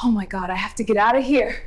Oh my God, I have to get out of here.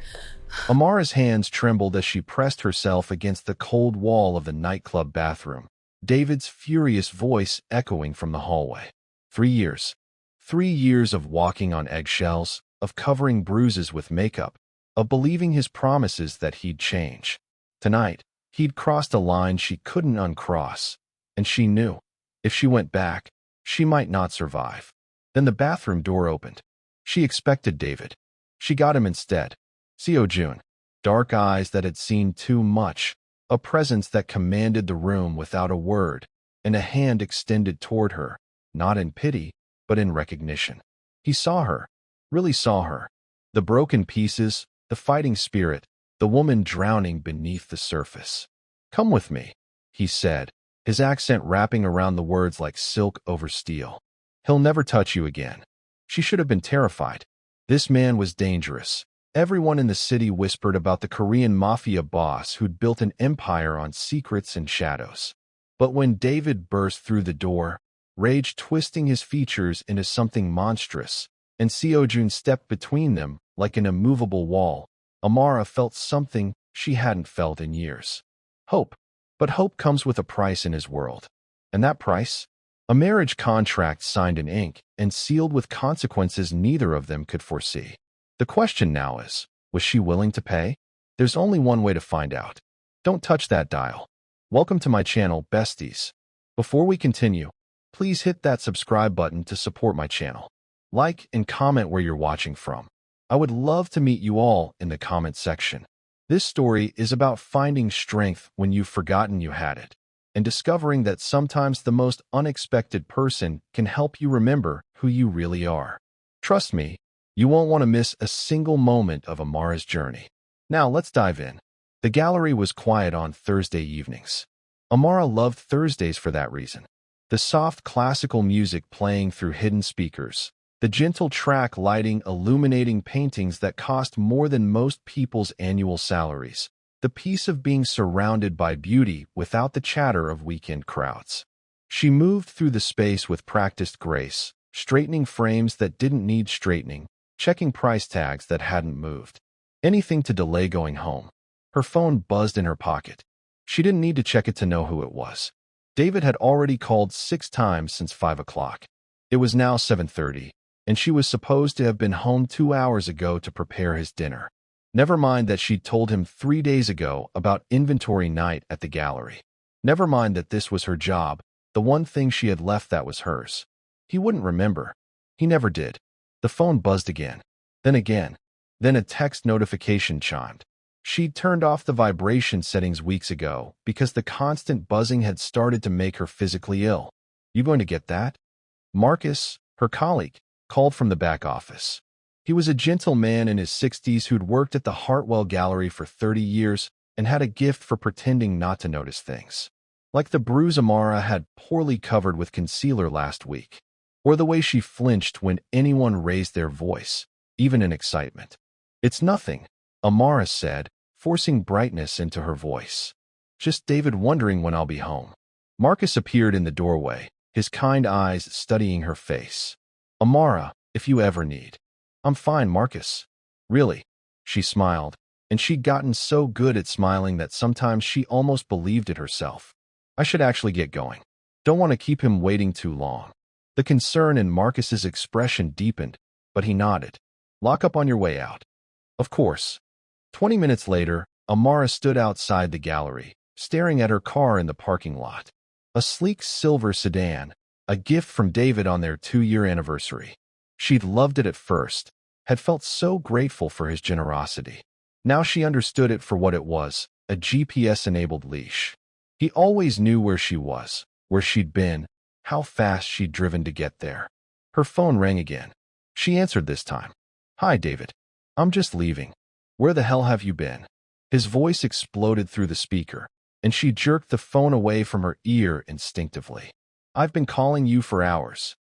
Amara's hands trembled as she pressed herself against the cold wall of the nightclub bathroom, David's furious voice echoing from the hallway. 3 years. 3 years of walking on eggshells, of covering bruises with makeup, of believing his promises that he'd change. Tonight, he'd crossed a line she couldn't uncross, and she knew, if she went back, she might not survive. Then the bathroom door opened. She expected David. She got him instead. Seo-joon, dark eyes that had seen too much, a presence that commanded the room without a word, and a hand extended toward her, not in pity, but in recognition. He saw her, really saw her. The broken pieces, the fighting spirit, the woman drowning beneath the surface. "Come with me," he said, his accent wrapping around the words like silk over steel. "He'll never touch you again." She should have been terrified. This man was dangerous. Everyone in the city whispered about the Korean mafia boss who'd built an empire on secrets and shadows. But when David burst through the door, rage twisting his features into something monstrous, and Seo-joon stepped between them like an immovable wall, Amara felt something she hadn't felt in years. Hope. But hope comes with a price in his world. And that price? A marriage contract signed in ink and sealed with consequences neither of them could foresee. The question now is, was she willing to pay? There's only one way to find out. Don't touch that dial. Welcome to my channel, besties. Before we continue, please hit that subscribe button to support my channel. Like and comment where you're watching from. I would love to meet you all in the comment section. This story is about finding strength when you've forgotten you had it, and discovering that sometimes the most unexpected person can help you remember who you really are. Trust me, you won't want to miss a single moment of Amara's journey. Now let's dive in. The gallery was quiet on Thursday evenings. Amara loved Thursdays for that reason. The soft classical music playing through hidden speakers, the gentle track lighting illuminating paintings that cost more than most people's annual salaries, the peace of being surrounded by beauty without the chatter of weekend crowds. She moved through the space with practiced grace, straightening frames that didn't need straightening, checking price tags that hadn't moved. Anything to delay going home. Her phone buzzed in her pocket. She didn't need to check it to know who it was. David had already called 6 times since 5 o'clock. It was now 7:30, and she was supposed to have been home 2 hours ago to prepare his dinner. Never mind that she'd told him 3 days ago about inventory night at the gallery. Never mind that this was her job, the one thing she had left that was hers. He wouldn't remember. He never did. The phone buzzed again. Then a text notification chimed. She'd turned off the vibration settings weeks ago because the constant buzzing had started to make her physically ill. "You going to get that?" Marcus, her colleague, called from the back office. He was a gentle man in his 60s who'd worked at the Hartwell Gallery for 30 years and had a gift for pretending not to notice things. Like the bruise Amara had poorly covered with concealer last week, or the way she flinched when anyone raised their voice, even in excitement. "It's nothing," Amara said, forcing brightness into her voice. "Just David wondering when I'll be home." Marcus appeared in the doorway, his kind eyes studying her face. "Amara, if you ever need." "I'm fine, Marcus." "Really?" She smiled, and she'd gotten so good at smiling that sometimes she almost believed it herself. "I should actually get going. Don't want to keep him waiting too long." The concern in Marcus's expression deepened, but he nodded. "Lock up on your way out." "Of course." 20 minutes later, Amara stood outside the gallery, staring at her car in the parking lot. A sleek silver sedan, a gift from David on their 2-year anniversary. She'd loved it at first, had felt so grateful for his generosity. Now she understood it for what it was, a GPS-enabled leash. He always knew where she was, where she'd been, how fast she'd driven to get there. Her phone rang again. She answered this time. "Hi, David. I'm just leaving. Where the hell have you been?" His voice exploded through the speaker, and she jerked the phone away from her ear instinctively. "I've been calling you for hours.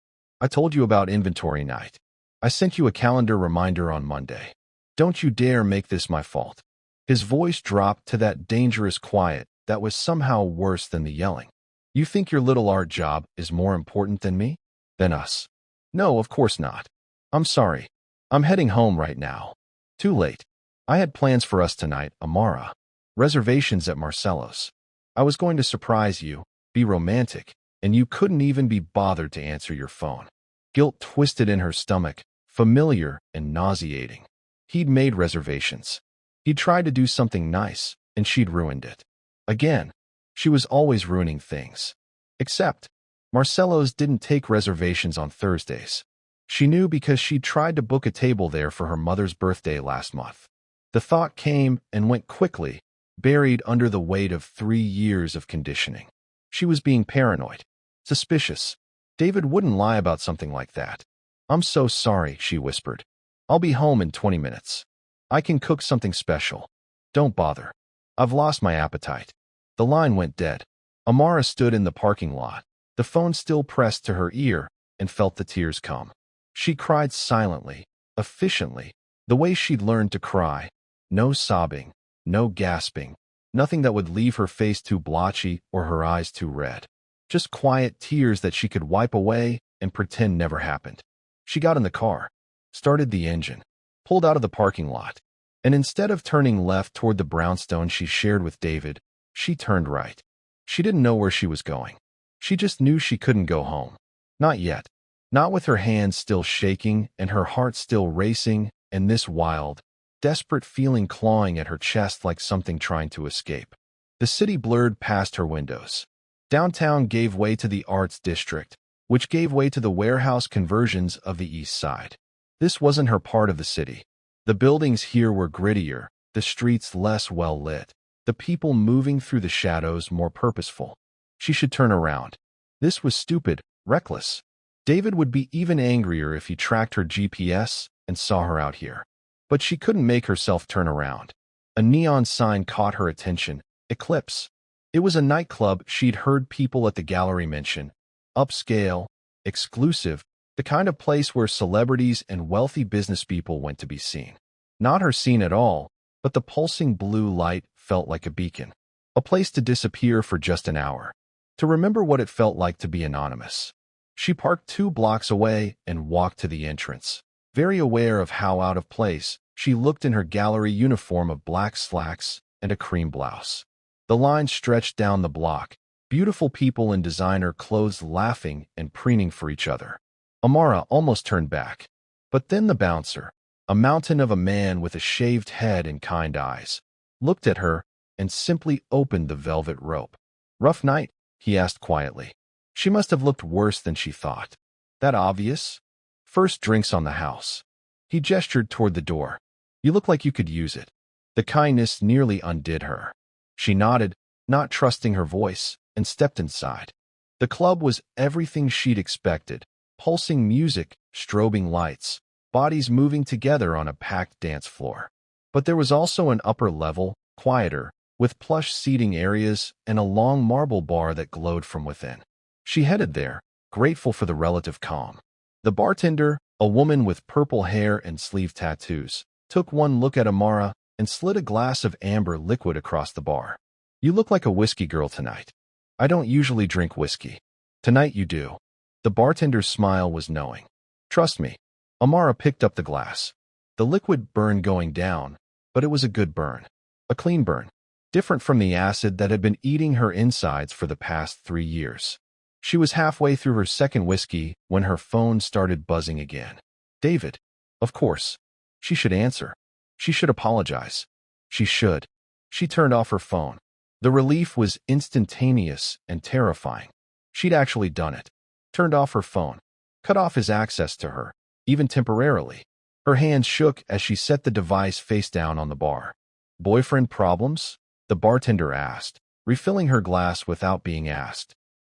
I told you about inventory night. I sent you a calendar reminder on Monday. Don't you dare make this my fault." His voice dropped to that dangerous quiet that was somehow worse than the yelling. "You think your little art job is more important than me? Than us?" "No, of course not. I'm sorry. I'm heading home right now. Too late. I had plans for us tonight, Amara. Reservations at Marcelo's. I was going to surprise you, be romantic, and you couldn't even be bothered to answer your phone. Guilt twisted in her stomach, familiar and nauseating. He'd made reservations. He'd tried to do something nice, and she'd ruined it. Again, she was always ruining things. Except, Marcelo's didn't take reservations on Thursdays. She knew because she'd tried to book a table there for her mother's birthday last month. The thought came and went quickly, buried under the weight of 3 years of conditioning. She was being paranoid, suspicious. David wouldn't lie about something like that. I'm so sorry, she whispered. I'll be home in 20 minutes. I can cook something special. Don't bother. I've lost my appetite. The line went dead. Amara stood in the parking lot, the phone still pressed to her ear, and felt the tears come. She cried silently, efficiently, the way she'd learned to cry. No sobbing, no gasping, nothing that would leave her face too blotchy or her eyes too red. Just quiet tears that she could wipe away and pretend never happened. She got in the car, started the engine, pulled out of the parking lot, and instead of turning left toward the brownstone she shared with David, she turned right. She didn't know where she was going. She just knew she couldn't go home. Not yet. Not with her hands still shaking and her heart still racing and this wild, desperate feeling clawing at her chest like something trying to escape. The city blurred past her windows. Downtown gave way to the arts district, which gave way to the warehouse conversions of the east side. This wasn't her part of the city. The buildings here were grittier, the streets less well lit, the people moving through the shadows more purposeful. She should turn around. This was stupid, reckless. David would be even angrier if he tracked her GPS and saw her out here. But she couldn't make herself turn around. A neon sign caught her attention, Eclipse. It was a nightclub she'd heard people at the gallery mention. Upscale, exclusive, the kind of place where celebrities and wealthy business people went to be seen. Not her scene at all, but the pulsing blue light felt like a beacon. A place to disappear for just an hour. To remember what it felt like to be anonymous. She parked 2 blocks away and walked to the entrance. Very aware of how out of place, she looked in her gallery uniform of black slacks and a cream blouse. The line stretched down the block, beautiful people in designer clothes laughing and preening for each other. Amara almost turned back. But then the bouncer, a mountain of a man with a shaved head and kind eyes, looked at her and simply opened the velvet rope. Rough night? He asked quietly. She must have looked worse than she thought. That obvious? First drinks on the house. He gestured toward the door. You look like you could use it. The kindness nearly undid her. She nodded, not trusting her voice, and stepped inside. The club was everything she'd expected. Pulsing music, strobing lights, bodies moving together on a packed dance floor. But there was also an upper level, quieter, with plush seating areas and a long marble bar that glowed from within. She headed there, grateful for the relative calm. The bartender, a woman with purple hair and sleeve tattoos, took one look at Amara and slid a glass of amber liquid across the bar. You look like a whiskey girl tonight. I don't usually drink whiskey. Tonight you do. The bartender's smile was knowing. Trust me. Amara picked up the glass. The liquid burned going down, but it was a good burn. A clean burn. Different from the acid that had been eating her insides for the past 3 years. She was halfway through her second whiskey when her phone started buzzing again. David. Of course. She should answer. She should apologize. She should. She turned off her phone. The relief was instantaneous and terrifying. She'd actually done it. Turned off her phone. Cut off his access to her, even temporarily. Her hands shook as she set the device face down on the bar. Boyfriend problems? The bartender asked, refilling her glass without being asked.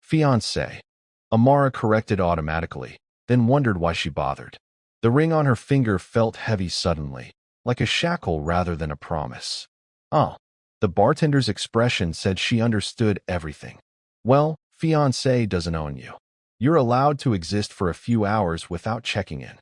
Fiancé. Amara corrected automatically, then wondered why she bothered. The ring on her finger felt heavy suddenly, like a shackle rather than a promise. Oh. The bartender's expression said she understood everything. Well, fiancé doesn't own you. You're allowed to exist for a few hours without checking in.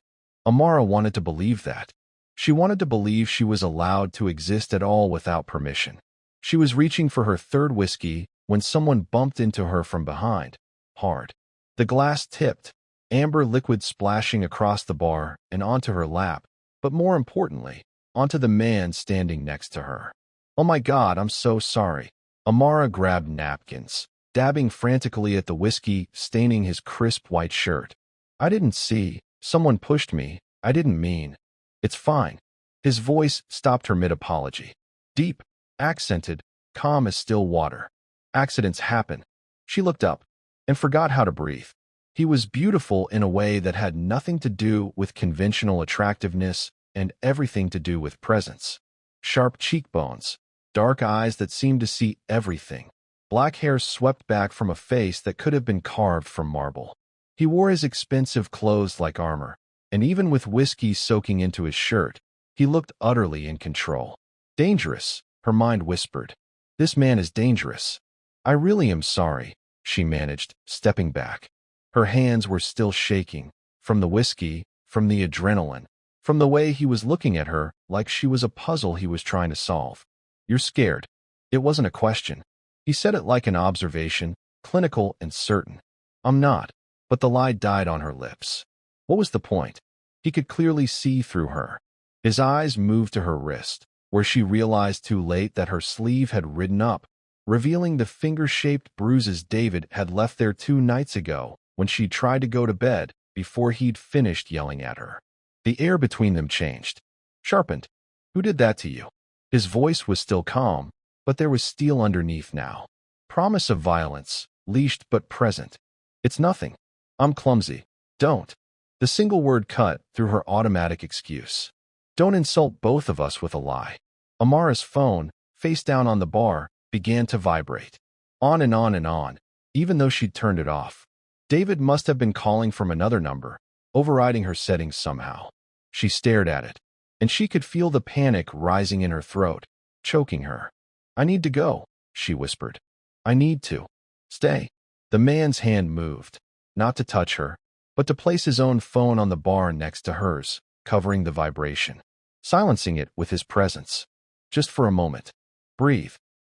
Amara wanted to believe that. She wanted to believe she was allowed to exist at all without permission. She was reaching for her third whiskey when someone bumped into her from behind, hard. The glass tipped, amber liquid splashing across the bar and onto her lap, but more importantly, onto the man standing next to her. "Oh my God, I'm so sorry." Amara grabbed napkins, dabbing frantically at the whiskey, staining his crisp white shirt. "I didn't see. Someone pushed me. I didn't mean." "It's fine." His voice stopped her mid-apology. Deep, accented, calm as still water. "Accidents happen." She looked up and forgot how to breathe. He was beautiful in a way that had nothing to do with conventional attractiveness and everything to do with presence. Sharp cheekbones, dark eyes that seemed to see everything, black hair swept back from a face that could have been carved from marble. He wore his expensive clothes like armor, and even with whiskey soaking into his shirt, he looked utterly in control. "Dangerous," her mind whispered. "This man is dangerous." "I really am sorry," she managed, stepping back. Her hands were still shaking, from the whiskey, from the adrenaline, from the way he was looking at her like she was a puzzle he was trying to solve. "You're scared." It wasn't a question. He said it like an observation, clinical and certain. "I'm not." But the lie died on her lips. What was the point? He could clearly see through her. His eyes moved to her wrist, where she realized too late that her sleeve had ridden up, revealing the finger-shaped bruises David had left there 2 nights ago when she tried to go to bed before he'd finished yelling at her. The air between them changed, sharpened. "Who did that to you?" His voice was still calm, but there was steel underneath now. Promise of violence, leashed but present. "It's nothing. I'm clumsy." "Don't." The single word cut through her automatic excuse. "Don't insult both of us with a lie." Amara's phone, face down on the bar, began to vibrate. On and on and on, even though she'd turned it off. David must have been calling from another number, overriding her settings somehow. She stared at it, and she could feel the panic rising in her throat, choking her. "I need to go," she whispered. "I need to." "Stay." The man's hand moved, not to touch her, but to place his own phone on the bar next to hers, covering the vibration, silencing it with his presence. "Just for a moment. Breathe."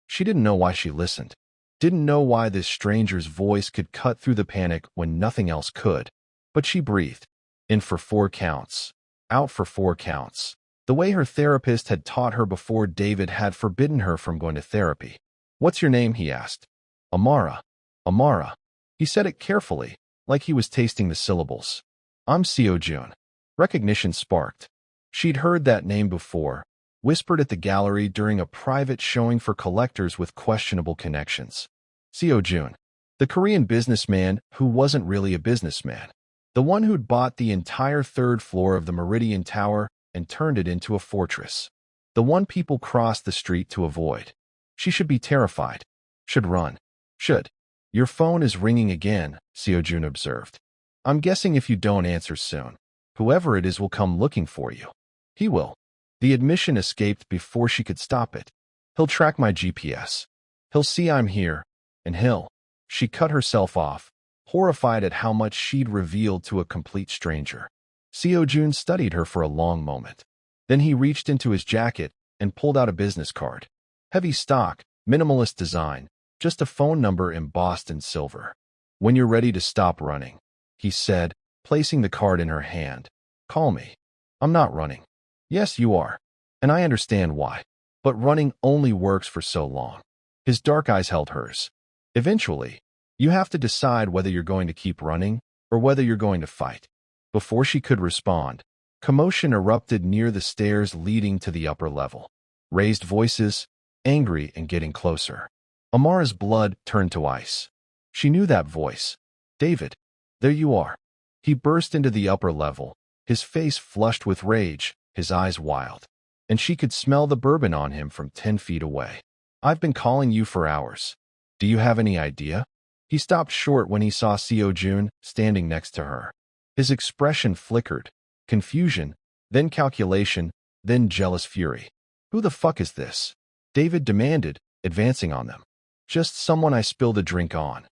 She didn't know why she listened. Didn't know why this stranger's voice could cut through the panic when nothing else could. But she breathed. In for 4 counts. Out for 4 counts. The way her therapist had taught her before David had forbidden her from going to therapy. "What's your name?" he asked. "Amara." "Amara." He said it carefully, like he was tasting the syllables. "I'm Seo-joon." Recognition sparked. She'd heard that name before, whispered at the gallery during a private showing for collectors with questionable connections. Seo-joon, the Korean businessman who wasn't really a businessman. The one who'd bought the entire 3rd floor of the Meridian Tower and turned it into a fortress. The one people crossed the street to avoid. She should be terrified. Should run. Should. "Your phone is ringing again," Siojun observed. "I'm guessing if you don't answer soon, whoever it is will come looking for you." "He will." The admission escaped before she could stop it. "He'll track my GPS. He'll see I'm here, and he'll—" She cut herself off, horrified at how much she'd revealed to a complete stranger. Seo-joon studied her for a long moment. Then he reached into his jacket and pulled out a business card. Heavy stock, minimalist design, just a phone number embossed in silver. "When you're ready to stop running," he said, placing the card in her hand. "Call me." "I'm not running." "Yes, you are. And I understand why. But running only works for so long." His dark eyes held hers. "Eventually, you have to decide whether you're going to keep running or whether you're going to fight." Before she could respond, commotion erupted near the stairs leading to the upper level. Raised voices, angry and getting closer. Amara's blood turned to ice. She knew that voice. "David, there you are." He burst into the upper level, his face flushed with rage, his eyes wild. And she could smell the bourbon on him from 10 feet away. "I've been calling you for hours. Do you have any idea?" He stopped short when he saw Seo-joon standing next to her. His expression flickered, confusion, then calculation, then jealous fury. "Who the fuck is this?" David demanded, advancing on them. "Just someone I spilled a drink on,"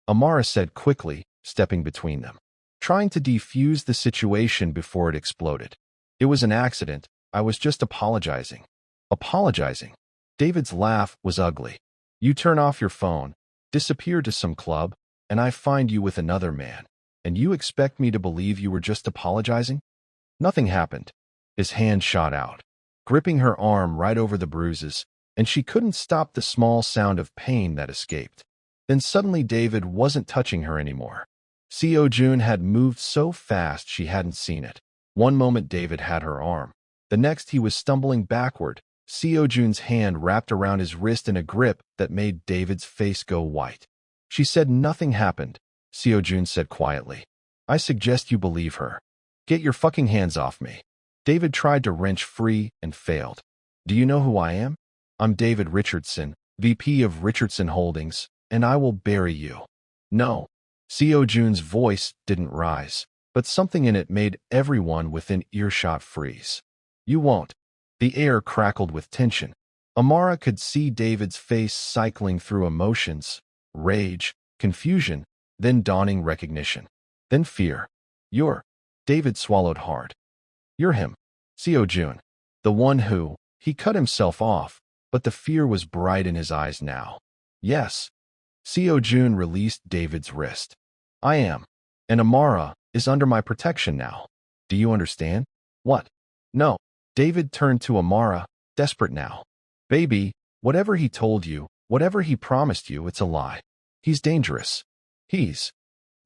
Amara said quickly, stepping between them, trying to defuse the situation before it exploded. "It was an accident. I was just apologizing." "Apologizing?" David's laugh was ugly. "You turn off your phone, disappear to some club, and I find you with another man, and you expect me to believe you were just apologizing?" "Nothing happened." His hand shot out, gripping her arm right over the bruises, and she couldn't stop the small sound of pain that escaped. Then suddenly David wasn't touching her anymore. Seo-joon had moved so fast she hadn't seen it. One moment David had her arm. The next he was stumbling backward, Seo-joon's hand wrapped around his wrist in a grip that made David's face go white. She said nothing happened, Seo-joon said quietly. I suggest you believe her. Get your fucking hands off me. David tried to wrench free and failed. Do you know who I am? I'm David Richardson, VP of Richardson Holdings, and I will bury you. No. Seo-joon's voice didn't rise, but something in it made everyone within earshot freeze. You won't. The air crackled with tension. Amara could see David's face cycling through emotions, rage, confusion, then dawning recognition. Then fear. You're. David swallowed hard. You're him. Seo-joon. The one who. He cut himself off, but the fear was bright in his eyes now. Yes. Seo-joon released David's wrist. I am. And Amara is under my protection now. Do you understand? What? No. David turned to Amara, desperate now. Baby, whatever he told you, whatever he promised you, it's a lie. He's dangerous. He's.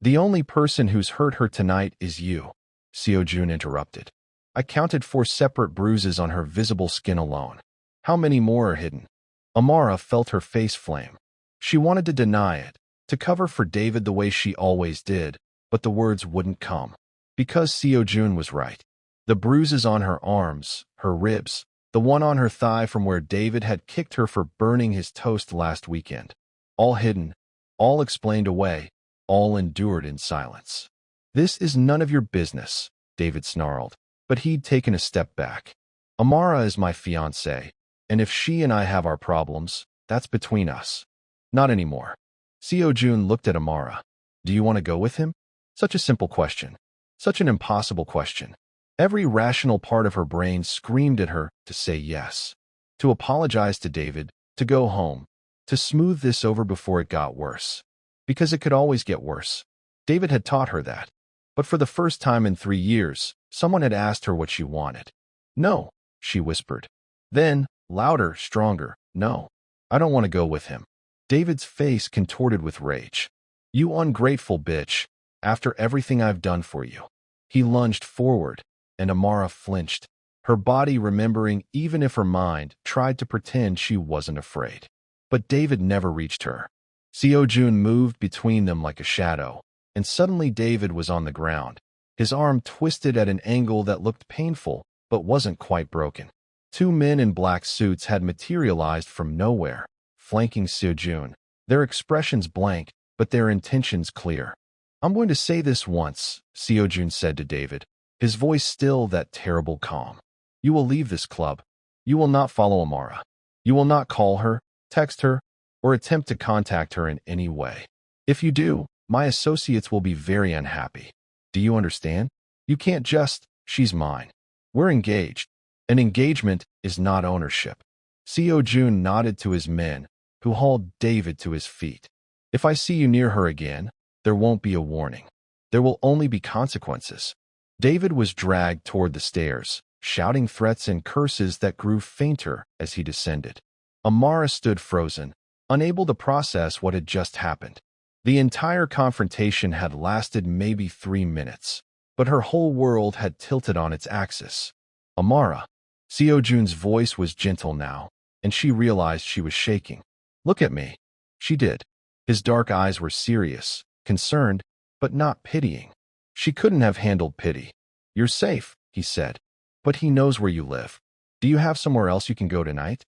The only person who's hurt her tonight is you, Seo-joon interrupted. I counted 4 separate bruises on her visible skin alone. How many more are hidden? Amara felt her face flame. She wanted to deny it, to cover for David the way she always did, but the words wouldn't come. Because Seo-joon was right. The bruises on her arms, her ribs, the one on her thigh from where David had kicked her for burning his toast last weekend. All hidden, all explained away, all endured in silence. This is none of your business, David snarled, but he'd taken a step back. Amara is my fiancé, and if she and I have our problems, that's between us. Not anymore. Seo-joon looked at Amara. Do you want to go with him? Such a simple question. Such an impossible question. Every rational part of her brain screamed at her to say yes. To apologize to David, to go home, to smooth this over before it got worse. Because it could always get worse. David had taught her that. But for the first time in 3 years, someone had asked her what she wanted. No, she whispered. Then, louder, stronger, no. I don't want to go with him. David's face contorted with rage. You ungrateful bitch, after everything I've done for you. He lunged forward, and Amara flinched, her body remembering even if her mind tried to pretend she wasn't afraid. But David never reached her. Seo-joon moved between them like a shadow, and suddenly David was on the ground, his arm twisted at an angle that looked painful but wasn't quite broken. 2 men in black suits had materialized from nowhere, flanking Seo-joon, their expressions blank, but their intentions clear. I'm going to say this once, Seo-joon said to David, his voice still that terrible calm. You will leave this club. You will not follow Amara. You will not call her, text her, or attempt to contact her in any way. If you do, my associates will be very unhappy. Do you understand? You can't just, she's mine. We're engaged. An engagement is not ownership. Seo-joon nodded to his men, who hauled David to his feet. If I see you near her again, there won't be a warning. There will only be consequences. David was dragged toward the stairs, shouting threats and curses that grew fainter as he descended. Amara stood frozen, unable to process what had just happened. The entire confrontation had lasted maybe 3 minutes, but her whole world had tilted on its axis. Amara. Seo-joon's voice was gentle now, and she realized she was shaking. Look at me. She did. His dark eyes were serious, concerned, but not pitying. She couldn't have handled pity. You're safe, he said. But he knows where you live. Do you have somewhere else you can go tonight?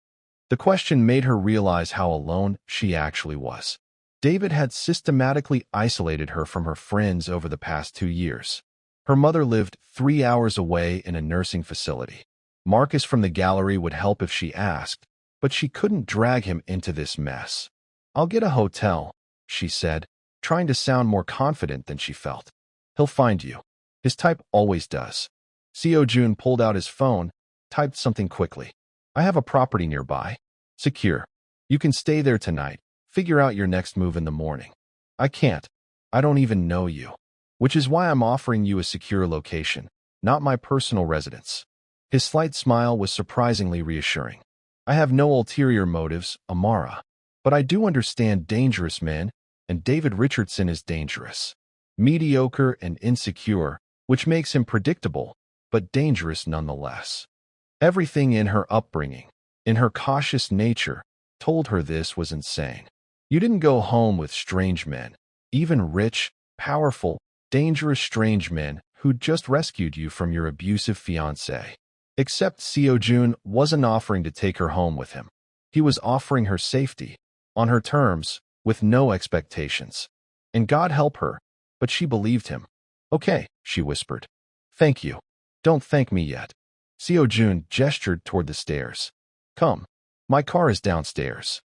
The question made her realize how alone she actually was. David had systematically isolated her from her friends over the past 2 years. Her mother lived 3 hours away in a nursing facility. Marcus from the gallery would help if she asked, but she couldn't drag him into this mess. I'll get a hotel, she said, trying to sound more confident than she felt. He'll find you. His type always does. Seo-joon pulled out his phone, typed something quickly. I have a property nearby. Secure. You can stay there tonight. Figure out your next move in the morning. I can't. I don't even know you. Which is why I'm offering you a secure location, not my personal residence. His slight smile was surprisingly reassuring. I have no ulterior motives, Amara. But I do understand dangerous men, and David Richardson is dangerous. Mediocre and insecure, which makes him predictable, but dangerous nonetheless. Everything in her upbringing, in her cautious nature, told her this was insane. You didn't go home with strange men, even rich, powerful, dangerous strange men who'd just rescued you from your abusive fiancé. Except Seo-joon wasn't offering to take her home with him. He was offering her safety, on her terms, with no expectations. And God help her, but she believed him. Okay, she whispered. Thank you. Don't thank me yet. Seo-joon gestured toward the stairs. Come. My car is downstairs.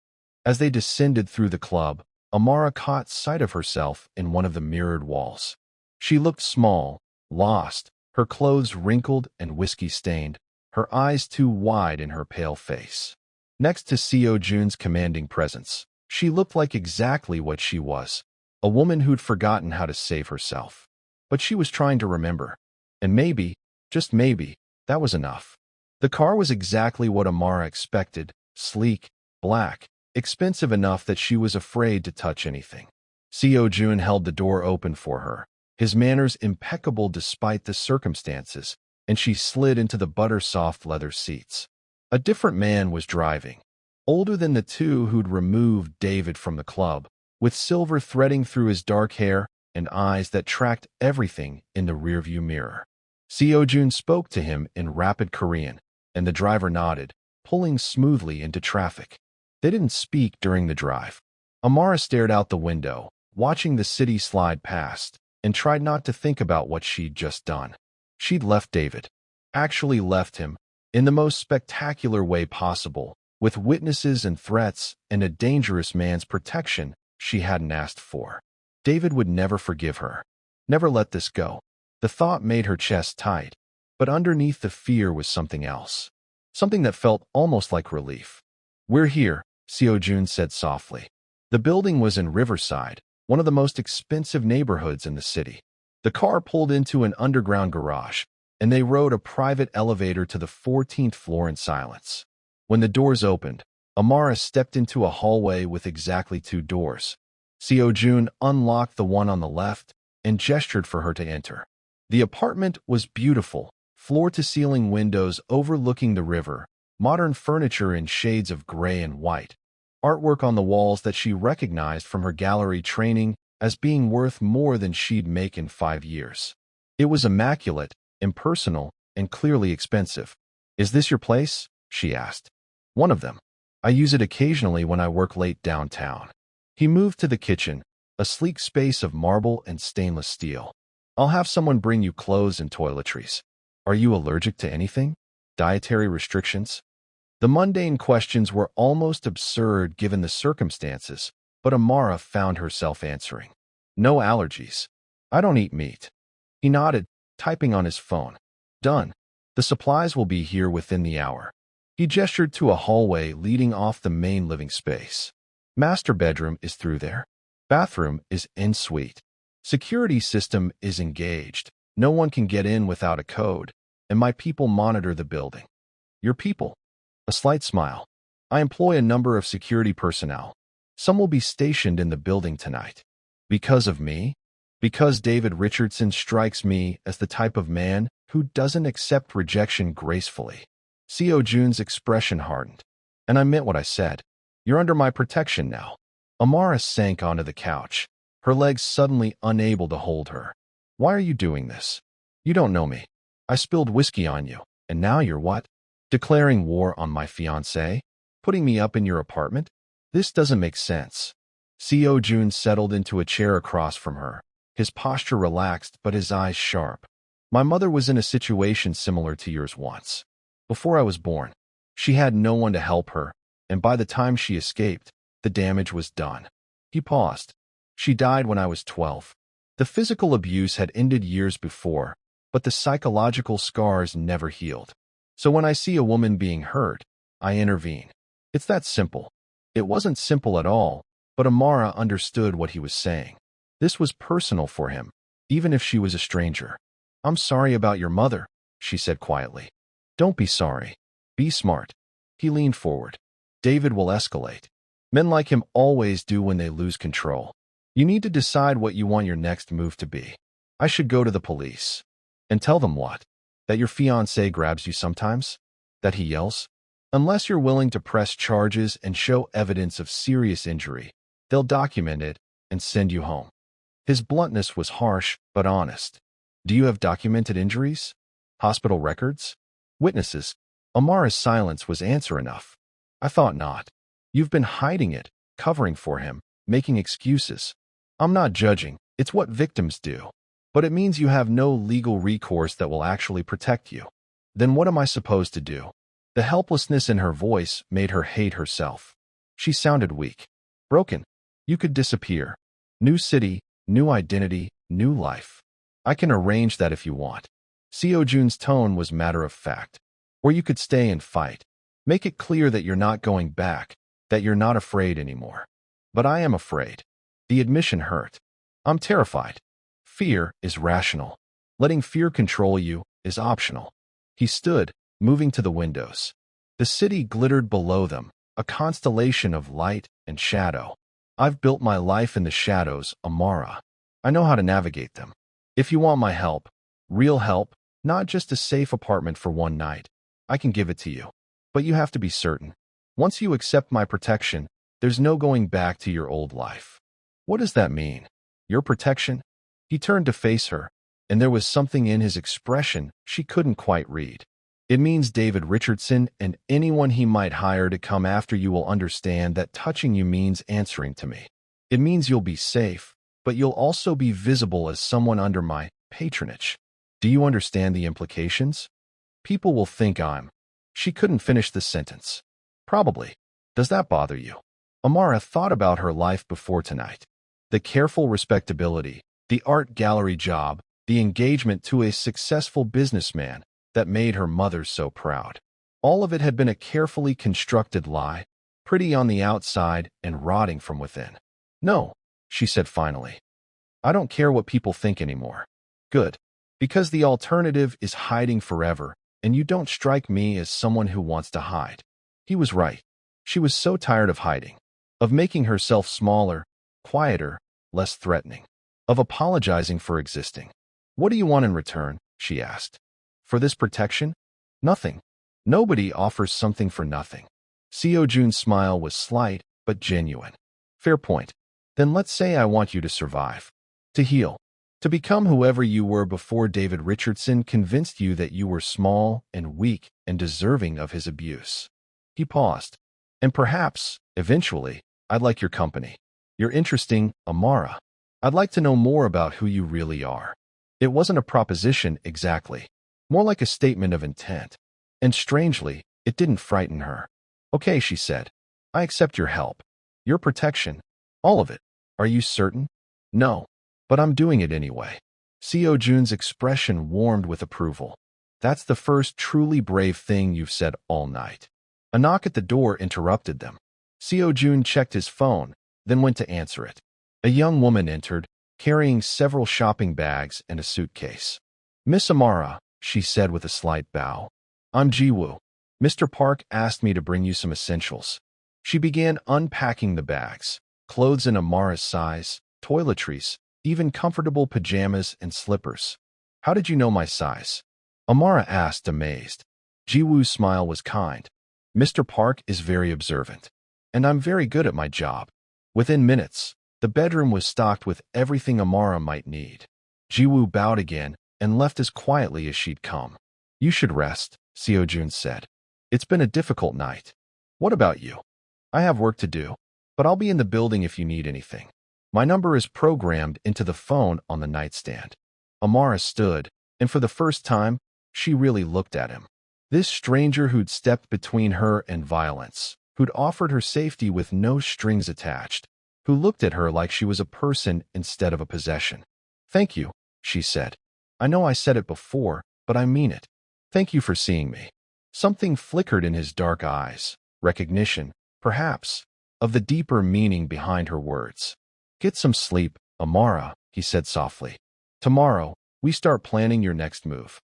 As they descended through the club, Amara caught sight of herself in one of the mirrored walls. She looked small, lost, her clothes wrinkled and whiskey-stained, her eyes too wide in her pale face. Next to Seo-joon's commanding presence, she looked like exactly what she was, a woman who'd forgotten how to save herself. But she was trying to remember. And maybe, just maybe, that was enough. The car was exactly what Amara expected, sleek, black, expensive enough that she was afraid to touch anything. Seo-joon held the door open for her, his manners impeccable despite the circumstances, and she slid into the butter-soft leather seats. A different man was driving, older than the two who'd removed David from the club, with silver threading through his dark hair and eyes that tracked everything in the rearview mirror. Seo-joon spoke to him in rapid Korean, and the driver nodded, pulling smoothly into traffic. They didn't speak during the drive. Amara stared out the window, watching the city slide past, and tried not to think about what she'd just done. She'd left David. Actually left him, in the most spectacular way possible, with witnesses and threats and a dangerous man's protection she hadn't asked for. David would never forgive her. Never let this go. The thought made her chest tight, but underneath the fear was something else. Something that felt almost like relief. We're here, Seo-joon said softly. The building was in Riverside, one of the most expensive neighborhoods in the city. The car pulled into an underground garage, and they rode a private elevator to the 14th floor in silence. When the doors opened, Amara stepped into a hallway with exactly 2 doors. Seo-joon unlocked the one on the left and gestured for her to enter. The apartment was beautiful, floor-to-ceiling windows overlooking the river, modern furniture in shades of gray and white, artwork on the walls that she recognized from her gallery training as being worth more than she'd make in 5 years. It was immaculate, impersonal, and clearly expensive. Is this your place? She asked. One of them. I use it occasionally when I work late downtown. He moved to the kitchen, a sleek space of marble and stainless steel. I'll have someone bring you clothes and toiletries. Are you allergic to anything? Dietary restrictions? The mundane questions were almost absurd given the circumstances, but Amara found herself answering. No allergies. I don't eat meat. He nodded, typing on his phone. Done. The supplies will be here within the hour. He gestured to a hallway leading off the main living space. Master bedroom is through there. Bathroom is en suite. Security system is engaged. No one can get in without a code, and my people monitor the building. Your people? A slight smile. I employ a number of security personnel. Some will be stationed in the building tonight. Because of me? Because David Richardson strikes me as the type of man who doesn't accept rejection gracefully. Seo-joon's expression hardened. And I meant what I said. You're under my protection now. Amara sank onto the couch, her legs suddenly unable to hold her. Why are you doing this? You don't know me. I spilled whiskey on you, and now you're what? Declaring war on my fiancé? Putting me up in your apartment? This doesn't make sense. Seo-joon settled into a chair across from her, his posture relaxed but his eyes sharp. My mother was in a situation similar to yours once. Before I was born, she had no one to help her, and by the time she escaped, the damage was done. He paused. She died when I was 12. The physical abuse had ended years before, but the psychological scars never healed. So when I see a woman being hurt, I intervene. It's that simple. It wasn't simple at all, but Amara understood what he was saying. This was personal for him, even if she was a stranger. I'm sorry about your mother, she said quietly. Don't be sorry. Be smart. He leaned forward. David will escalate. Men like him always do when they lose control. You need to decide what you want your next move to be. I should go to the police. And tell them what? That your fiancé grabs you sometimes? That he yells? Unless you're willing to press charges and show evidence of serious injury, they'll document it and send you home. His bluntness was harsh but honest. Do you have documented injuries? Hospital records? Witnesses? Amara's silence was answer enough. I thought not. You've been hiding it, covering for him, making excuses. I'm not judging. It's what victims do. But it means you have no legal recourse that will actually protect you. Then what am I supposed to do? The helplessness in her voice made her hate herself. She sounded weak. Broken. You could disappear. New city, new identity, new life. I can arrange that if you want. Seo-jun's tone was matter of fact. Or you could stay and fight. Make it clear that you're not going back, that you're not afraid anymore. But I am afraid. The admission hurt. I'm terrified. Fear is rational. Letting fear control you is optional. He stood, moving to the windows. The city glittered below them, a constellation of light and shadow. I've built my life in the shadows, Amara. I know how to navigate them. If you want my help, real help, not just a safe apartment for one night, I can give it to you. But you have to be certain. Once you accept my protection, there's no going back to your old life. What does that mean? Your protection? He turned to face her, and there was something in his expression she couldn't quite read. It means David Richardson and anyone he might hire to come after you will understand that touching you means answering to me. It means you'll be safe, but you'll also be visible as someone under my patronage. Do you understand the implications? People will think I'm. She couldn't finish the sentence. Probably. Does that bother you? Amara thought about her life before tonight. The careful respectability, the art gallery job, the engagement to a successful businessman that made her mother so proud. All of it had been a carefully constructed lie, pretty on the outside and rotting from within. No, she said finally. I don't care what people think anymore. Good. Because the alternative is hiding forever, and you don't strike me as someone who wants to hide. He was right. She was so tired of hiding, of making herself smaller, quieter, less threatening, of apologizing for existing. What do you want in return? She asked. For this protection? Nothing. Nobody offers something for nothing. Seo-jun's smile was slight but genuine. Fair point. Then let's say I want you to survive. To heal. To become whoever you were before David Richardson convinced you that you were small and weak and deserving of his abuse. He paused. And perhaps, eventually, I'd like your company. You're interesting, Amara. I'd like to know more about who you really are. It wasn't a proposition exactly, more like a statement of intent. And strangely, it didn't frighten her. Okay, she said. I accept your help. Your protection. All of it. Are you certain? No. But I'm doing it anyway. Seo-jun's expression warmed with approval. That's the first truly brave thing you've said all night. A knock at the door interrupted them. Seo-jun checked his phone, then went to answer it. A young woman entered, carrying several shopping bags and a suitcase. Miss Amara, she said with a slight bow. I'm Jiwoo. Mr. Park asked me to bring you some essentials. She began unpacking the bags, clothes in Amara's size, toiletries, even comfortable pajamas and slippers. How did you know my size? Amara asked, amazed. Jiwoo's smile was kind. Mr. Park is very observant. And I'm very good at my job. Within minutes, the bedroom was stocked with everything Amara might need. Jiwoo bowed again and left as quietly as she'd come. You should rest, Seo-jun said. It's been a difficult night. What about you? I have work to do, but I'll be in the building if you need anything. My number is programmed into the phone on the nightstand. Amara stood, and for the first time, she really looked at him. This stranger who'd stepped between her and violence, who'd offered her safety with no strings attached, who looked at her like she was a person instead of a possession. Thank you, she said. I know I said it before, but I mean it. Thank you for seeing me. Something flickered in his dark eyes, recognition, perhaps, of the deeper meaning behind her words. Get some sleep, Amara, he said softly. Tomorrow, we start planning your next move.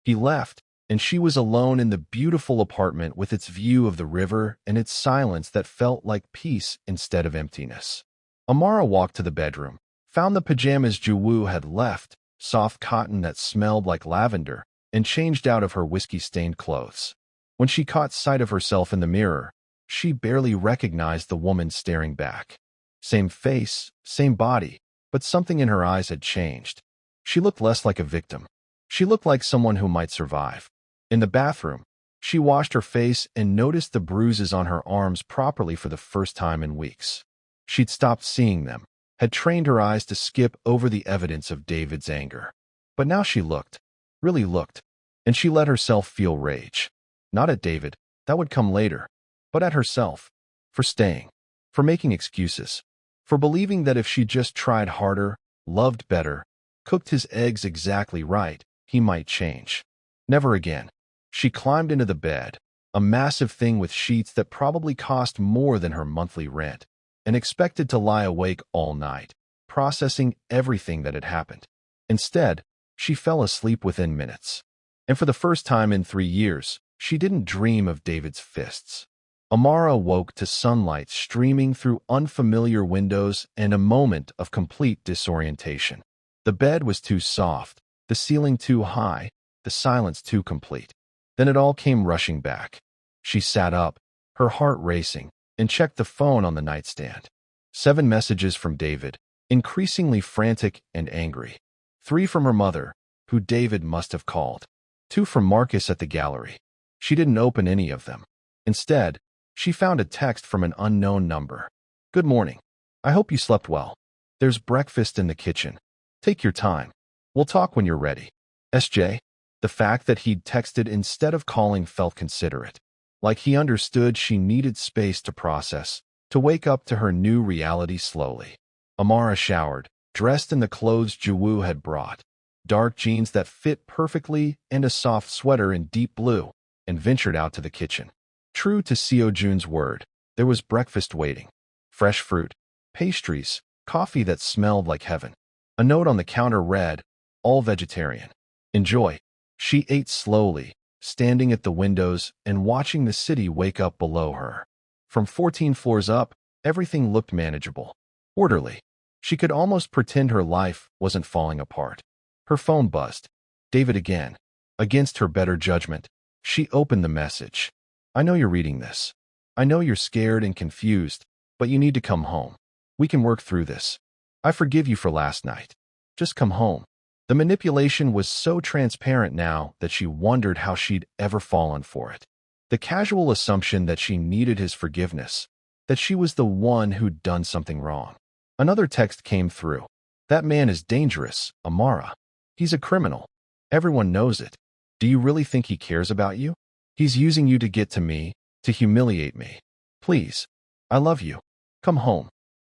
He left, and she was alone in the beautiful apartment with its view of the river and its silence that felt like peace instead of emptiness. Amara walked to the bedroom, found the pajamas Juwoo had left, soft cotton that smelled like lavender, and changed out of her whiskey-stained clothes. When she caught sight of herself in the mirror, she barely recognized the woman staring back. Same face, same body, but something in her eyes had changed. She looked less like a victim. She looked like someone who might survive. In the bathroom, she washed her face and noticed the bruises on her arms properly for the first time in weeks. She'd stopped seeing them, had trained her eyes to skip over the evidence of David's anger. But now she looked, really looked, and she let herself feel rage. Not at David, that would come later, but at herself, for staying, for making excuses, for believing that if she just tried harder, loved better, cooked his eggs exactly right, he might change. Never again. She climbed into the bed, a massive thing with sheets that probably cost more than her monthly rent, and expected to lie awake all night, processing everything that had happened. Instead, she fell asleep within minutes. And for the first time in 3 years, she didn't dream of David's fists. Amara woke to sunlight streaming through unfamiliar windows and a moment of complete disorientation. The bed was too soft, the ceiling too high, the silence too complete. Then it all came rushing back. She sat up, her heart racing, and checked the phone on the nightstand. 7 messages from David, increasingly frantic and angry. 3 from her mother, who David must have called. 2 from Marcus at the gallery. She didn't open any of them. Instead, she found a text from an unknown number. Good morning. I hope you slept well. There's breakfast in the kitchen. Take your time. We'll talk when you're ready. SJ. The fact that he'd texted instead of calling felt considerate. Like he understood she needed space to process, to wake up to her new reality slowly. Amara showered, dressed in the clothes Juwoo had brought. Dark jeans that fit perfectly and a soft sweater in deep blue, and ventured out to the kitchen. True to Seo-jun's word, there was breakfast waiting. Fresh fruit, pastries, coffee that smelled like heaven. A note on the counter read, all vegetarian. Enjoy. She ate slowly, standing at the windows and watching the city wake up below her. From 14 floors up, everything looked manageable. Orderly. She could almost pretend her life wasn't falling apart. Her phone buzzed. David again. Against her better judgment, she opened the message. I know you're reading this. I know you're scared and confused, but you need to come home. We can work through this. I forgive you for last night. Just come home. The manipulation was so transparent now that she wondered how she'd ever fallen for it. The casual assumption that she needed his forgiveness, that she was the one who'd done something wrong. Another text came through. That man is dangerous, Amara. He's a criminal. Everyone knows it. Do you really think he cares about you? He's using you to get to me, to humiliate me. Please. I love you. Come home.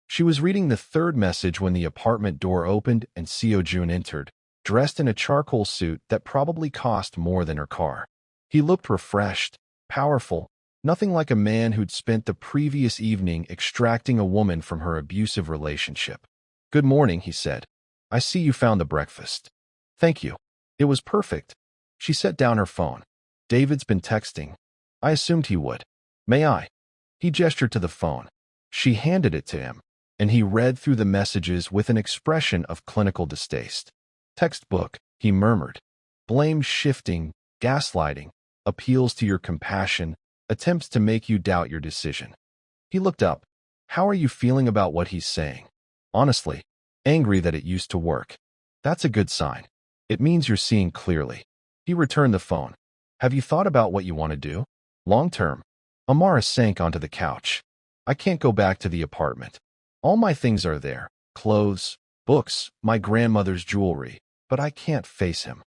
She was reading the 3rd message when the apartment door opened and Seo-joon entered, dressed in a charcoal suit that probably cost more than her car. He looked refreshed, powerful, nothing like a man who'd spent the previous evening extracting a woman from her abusive relationship. Good morning, he said. I see you found the breakfast. Thank you. It was perfect. She set down her phone. David's been texting. I assumed he would. May I? He gestured to the phone. She handed it to him, and he read through the messages with an expression of clinical distaste. Textbook, he murmured. Blame shifting, gaslighting, appeals to your compassion, attempts to make you doubt your decision. He looked up. How are you feeling about what he's saying? Honestly, angry that it used to work. That's a good sign. It means you're seeing clearly. He returned the phone. Have you thought about what you want to do? Long term. Amara sank onto the couch. I can't go back to the apartment. All my things are there. Clothes, books, my grandmother's jewelry. But I can't face him.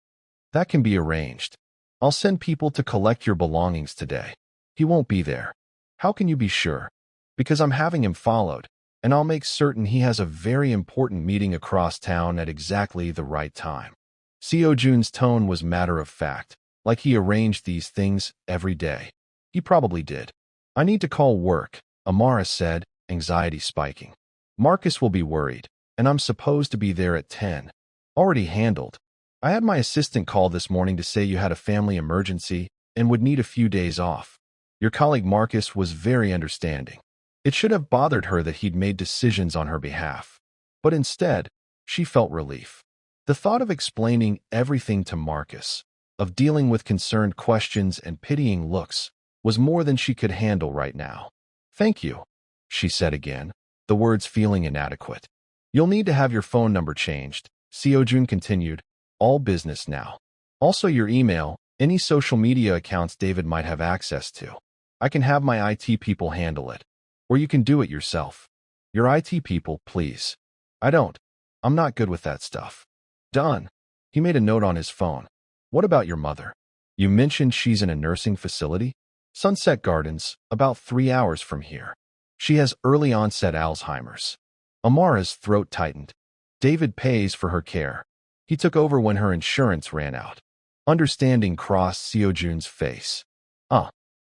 That can be arranged. I'll send people to collect your belongings today. He won't be there. How can you be sure? Because I'm having him followed, and I'll make certain he has a very important meeting across town at exactly the right time. Seo-jun's tone was matter of fact, like he arranged these things every day. He probably did. I need to call work, Amara said, anxiety spiking. Marcus will be worried, and I'm supposed to be there at 10. Already handled. I had my assistant call this morning to say you had a family emergency and would need a few days off. Your colleague Marcus was very understanding. It should have bothered her that he'd made decisions on her behalf. But instead, she felt relief. The thought of explaining everything to Marcus, of dealing with concerned questions and pitying looks, was more than she could handle right now. "Thank you," she said again, the words feeling inadequate. "You'll need to have your phone number changed," Siojun continued. "All business now. Also your email, any social media accounts David might have access to. I can have my IT people handle it. Or you can do it yourself." "Your IT people, please." I'm not good with that stuff." "Done." He made a note on his phone. "What about your mother? You mentioned she's in a nursing facility?" "Sunset Gardens, about 3 hours from here. She has early onset Alzheimer's." Amara's throat tightened. "David pays for her care. He took over when her insurance ran out." Understanding crossed Seojun's face.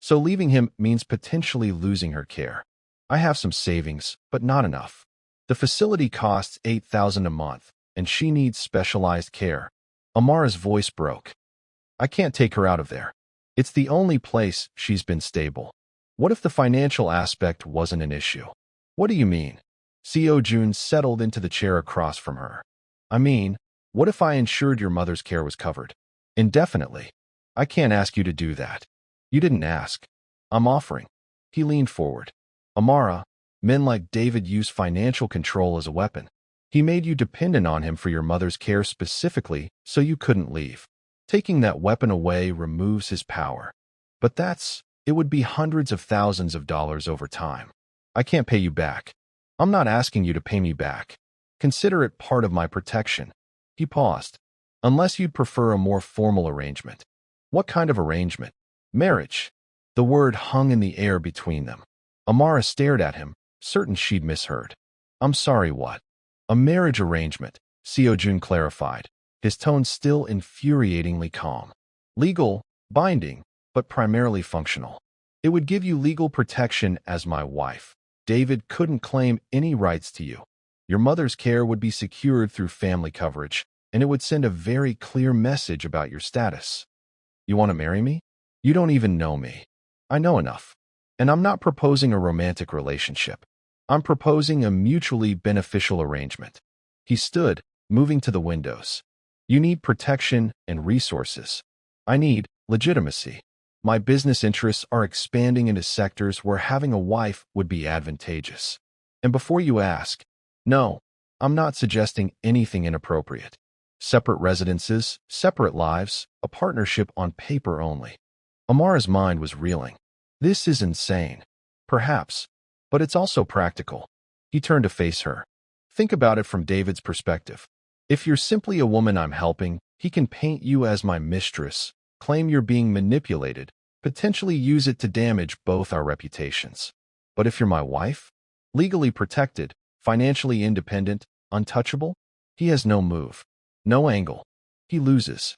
So leaving him means potentially losing her care. "I have some savings, but not enough. The facility costs $8,000 a month, and she needs specialized care." Amara's voice broke. "I can't take her out of there. It's the only place she's been stable." "What if the financial aspect wasn't an issue?" "What do you mean?" Seo-joon settled into the chair across from her. "I mean, what if I ensured your mother's care was covered indefinitely?" "I can't ask you to do that." "You didn't ask. I'm offering." He leaned forward. "Amara, men like David use financial control as a weapon. He made you dependent on him for your mother's care specifically so you couldn't leave. Taking that weapon away removes his power. But it would be hundreds of thousands of dollars over time. I can't pay you back." "I'm not asking you to pay me back. Consider it part of my protection." He paused. "Unless you'd prefer a more formal arrangement." "What kind of arrangement?" "Marriage." The word hung in the air between them. Amara stared at him, certain she'd misheard. "I'm sorry, what?" "A marriage arrangement," Seo-joon clarified, his tone still infuriatingly calm. "Legal, binding, but primarily functional. It would give you legal protection as my wife. David couldn't claim any rights to you. Your mother's care would be secured through family coverage, and it would send a very clear message about your status." "You want to marry me?" "You don't even know me." "I know enough. And I'm not proposing a romantic relationship. I'm proposing a mutually beneficial arrangement." He stood, moving to the windows. "You need protection and resources. I need legitimacy. My business interests are expanding into sectors where having a wife would be advantageous. And before you ask, no, I'm not suggesting anything inappropriate. Separate residences, separate lives, a partnership on paper only." Amara's mind was reeling. This is insane. Perhaps, but it's also practical. He turned to face her. "Think about it from David's perspective. If you're simply a woman I'm helping, he can paint you as my mistress, claim you're being manipulated, potentially use it to damage both our reputations. But if you're my wife, legally protected, financially independent, untouchable, he has no move, no angle. He loses.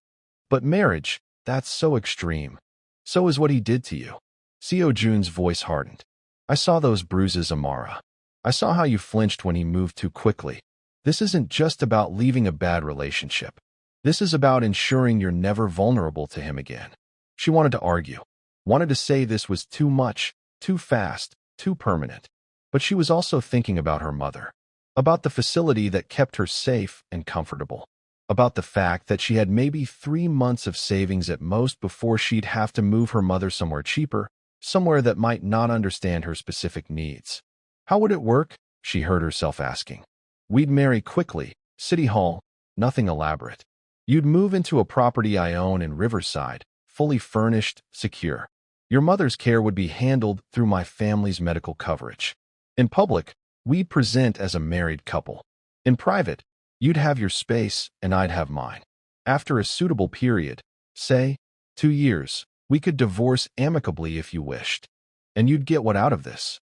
But marriage, that's so extreme. So is what he did to you." Seo-joon's voice hardened. "I saw those bruises, Amara. I saw how you flinched when he moved too quickly. This isn't just about leaving a bad relationship. This is about ensuring you're never vulnerable to him again." She wanted to argue, wanted to say this was too much, too fast, too permanent. But she was also thinking about her mother, about the facility that kept her safe and comfortable, about the fact that she had maybe 3 months of savings at most before she'd have to move her mother somewhere cheaper, somewhere that might not understand her specific needs. "How would it work?" she heard herself asking. "We'd marry quickly, City Hall, nothing elaborate. You'd move into a property I own in Riverside, fully furnished, secure. Your mother's care would be handled through my family's medical coverage. In public, we'd present as a married couple. In private, you'd have your space and I'd have mine. After a suitable period, say, 2 years, we could divorce amicably if you wished. And you'd get what out of this?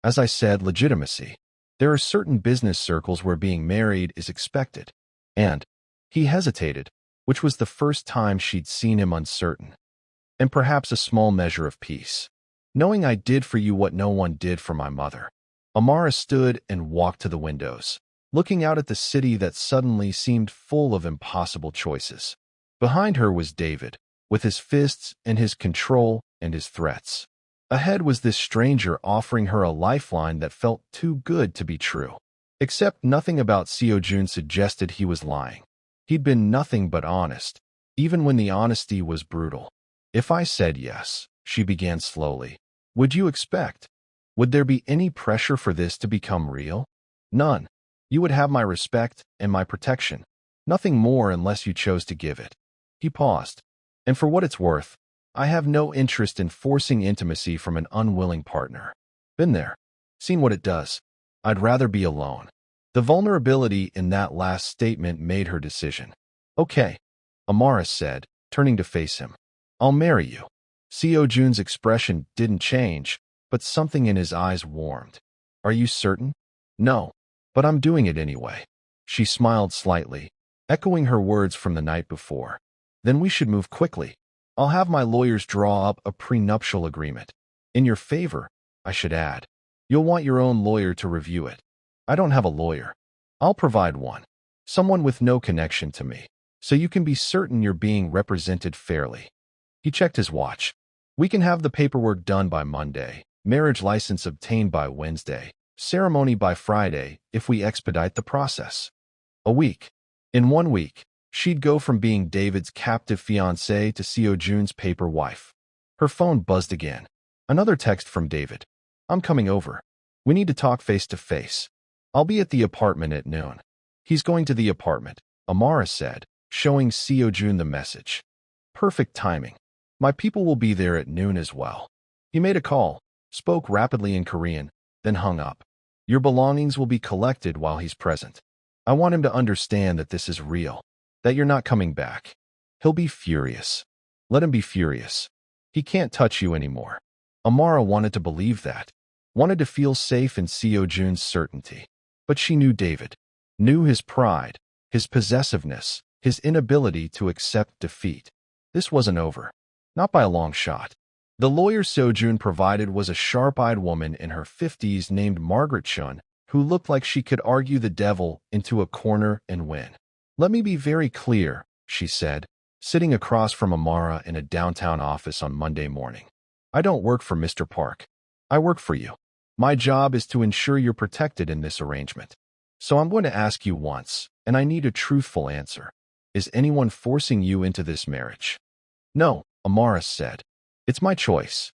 As I said, legitimacy. There are certain business circles where being married is expected." And he hesitated, which was the first time she'd seen him uncertain. "And perhaps a small measure of peace. Knowing I did for you what no one did for my mother." Amara stood and walked to the windows. looking out at the city that suddenly seemed full of impossible choices. Behind her was David, with his fists and his control and his threats. Ahead was this stranger offering her a lifeline that felt too good to be true. Except nothing about Seo-joon suggested he was lying. He'd been nothing but honest, even when the honesty was brutal. If I said yes, she began slowly, would you expect? Would there be any pressure for this to become real? None. You would have my respect and my protection. Nothing more unless you chose to give it. He paused. And for what it's worth, I have no interest in forcing intimacy from an unwilling partner. Been there. Seen what it does. I'd rather be alone. The vulnerability in that last statement made her decision. Okay, Amara said, turning to face him. I'll marry you. Seo-joon's expression didn't change, but something in his eyes warmed. Are you certain? No, but I'm doing it anyway. She smiled slightly, echoing her words from the night before. Then we should move quickly. I'll have my lawyers draw up a prenuptial agreement. In your favor, I should add. You'll want your own lawyer to review it. I don't have a lawyer. I'll provide one. Someone with no connection to me, so you can be certain you're being represented fairly. He checked his watch. We can have the paperwork done by Monday, marriage license obtained by Wednesday, ceremony by Friday if we expedite the process. A week. In 1 week, she'd go from being David's captive fiancé to Seo-joon's paper wife. Her phone buzzed again. Another text from David. I'm coming over. We need to talk face to face. I'll be at the apartment at noon. He's going to the apartment, Amara said, showing Seo-joon the message. Perfect timing. My people will be there at noon as well. He made a call, spoke rapidly in Korean, then hung up. Your belongings will be collected while he's present. I want him to understand that this is real, that you're not coming back. He'll be furious. Let him be furious. He can't touch you anymore. Amara wanted to believe that, wanted to feel safe in Seo-joon's certainty. But she knew David, knew his pride, his possessiveness, his inability to accept defeat. This wasn't over. Not by a long shot. The lawyer Seo-joon provided was a sharp-eyed woman in her 50s named Margaret Chun, who looked like she could argue the devil into a corner and win. Let me be very clear, she said, sitting across from Amara in a downtown office on Monday morning. I don't work for Mr. Park. I work for you. My job is to ensure you're protected in this arrangement. So I'm going to ask you once, and I need a truthful answer. Is anyone forcing you into this marriage? No, Amara said. It's my choice.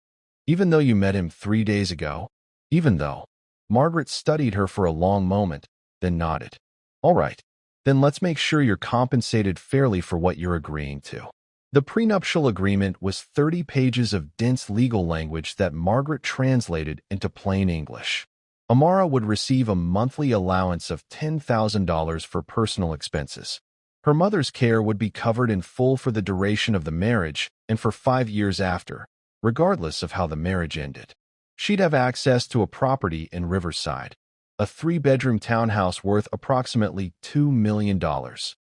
Even though you met him 3 days ago? Even though. Margaret studied her for a long moment, then nodded. All right. Then let's make sure you're compensated fairly for what you're agreeing to. The prenuptial agreement was 30 pages of dense legal language that Margaret translated into plain English. Amara would receive a monthly allowance of $10,000 for personal expenses. Her mother's care would be covered in full for the duration of the marriage and for 5 years after, regardless of how the marriage ended. She'd have access to a property in Riverside, a 3-bedroom townhouse worth approximately $2 million,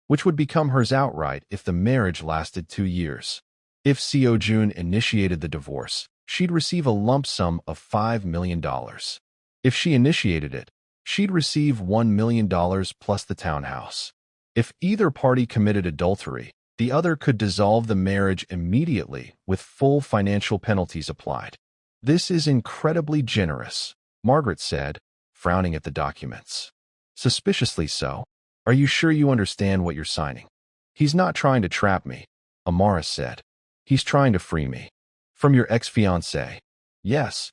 which would become hers outright if the marriage lasted 2 years. If Seo-joon initiated the divorce, she'd receive a lump sum of $5 million. If she initiated it, she'd receive $1 million plus the townhouse. If either party committed adultery, the other could dissolve the marriage immediately with full financial penalties applied. This is incredibly generous, Margaret said, frowning at the documents. Suspiciously so. Are you sure you understand what you're signing? He's not trying to trap me, Amara said. He's trying to free me. From your ex-fiancé. Yes.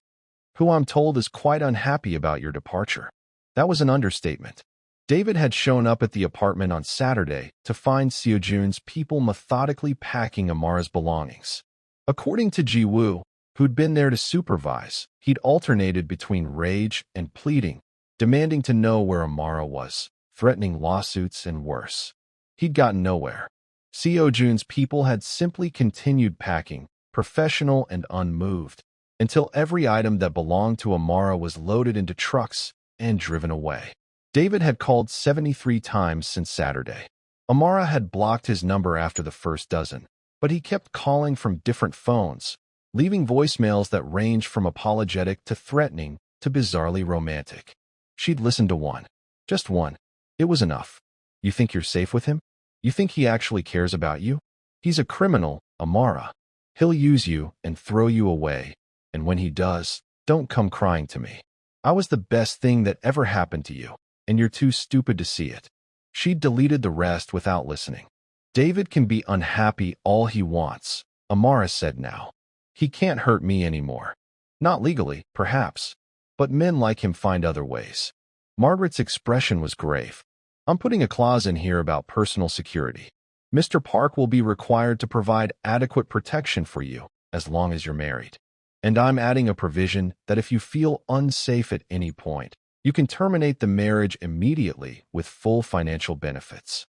Who I'm told is quite unhappy about your departure. That was an understatement. David had shown up at the apartment on Saturday to find Seo-joon's people methodically packing Amara's belongings. According to Ji-woo, who'd been there to supervise, he'd alternated between rage and pleading, demanding to know where Amara was, threatening lawsuits and worse. He'd gotten nowhere. Seo-joon's people had simply continued packing, professional and unmoved, until every item that belonged to Amara was loaded into trucks and driven away. David had called 73 times since Saturday. Amara had blocked his number after the first dozen, but he kept calling from different phones, leaving voicemails that ranged from apologetic to threatening to bizarrely romantic. She'd listened to one, just one, It was enough. You think you're safe with him? You think he actually cares about you? He's a criminal, Amara. He'll use you and throw you away, and when he does, don't come crying to me. I was the best thing that ever happened to you, and you're too stupid to see it. She deleted the rest without listening. David can be unhappy all he wants, Amara said now. He can't hurt me anymore. Not legally, perhaps, but men like him find other ways. Margaret's expression was grave. I'm putting a clause in here about personal security. Mr. Park will be required to provide adequate protection for you as long as you're married. And I'm adding a provision that if you feel unsafe at any point, you can terminate the marriage immediately with full financial benefits.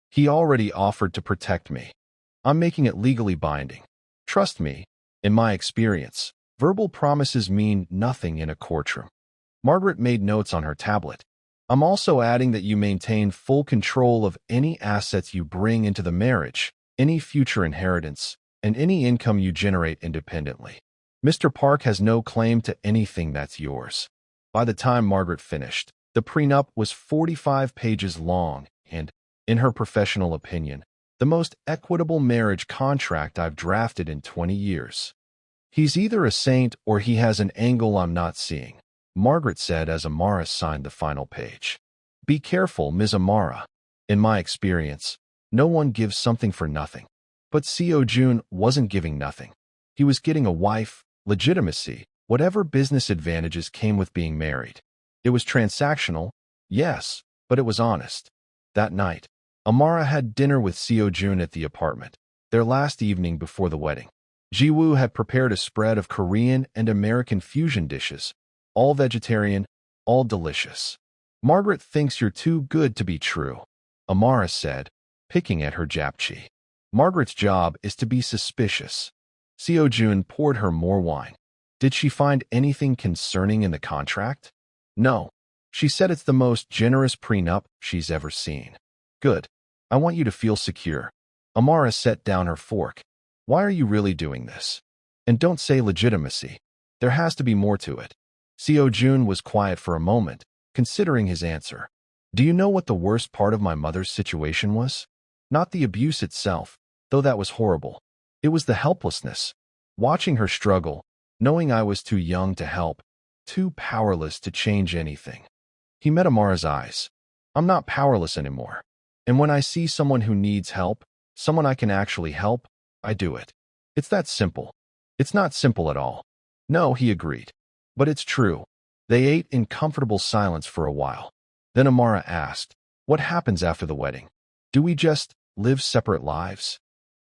He already offered to protect me. I'm making it legally binding. Trust me, in my experience, verbal promises mean nothing in a courtroom. Margaret made notes on her tablet. I'm also adding that you maintain full control of any assets you bring into the marriage, any future inheritance, and any income you generate independently. Mr. Park has no claim to anything that's yours. By the time Margaret finished, the prenup was 45 pages long and, in her professional opinion, the most equitable marriage contract I've drafted in 20 years. He's either a saint or he has an angle I'm not seeing, Margaret said as Amara signed the final page. Be careful, Ms. Amara. In my experience, no one gives something for nothing. But Seo-joon wasn't giving nothing. He was getting a wife, legitimacy, whatever business advantages came with being married. It was transactional, yes, but it was honest. That night, Amara had dinner with Seo-joon at the apartment, their last evening before the wedding. Ji-woo had prepared a spread of Korean and American fusion dishes, all vegetarian, all delicious. Margaret thinks you're too good to be true, Amara said, picking at her japchae. Margaret's job is to be suspicious. Seo-joon poured her more wine. Did she find anything concerning in the contract? No. She said it's the most generous prenup she's ever seen. Good. I want you to feel secure. Amara set down her fork. Why are you really doing this? And don't say legitimacy. There has to be more to it. Seo-joon was quiet for a moment, considering his answer. Do you know what the worst part of my mother's situation was? Not the abuse itself, though that was horrible. It was the helplessness. Watching her struggle, knowing I was too young to help, too powerless to change anything. He met Amara's eyes. I'm not powerless anymore. And when I see someone who needs help, someone I can actually help, I do it. It's that simple. It's not simple at all. No, he agreed. But it's true. They ate in comfortable silence for a while. Then Amara asked, what happens after the wedding? Do we just live separate lives?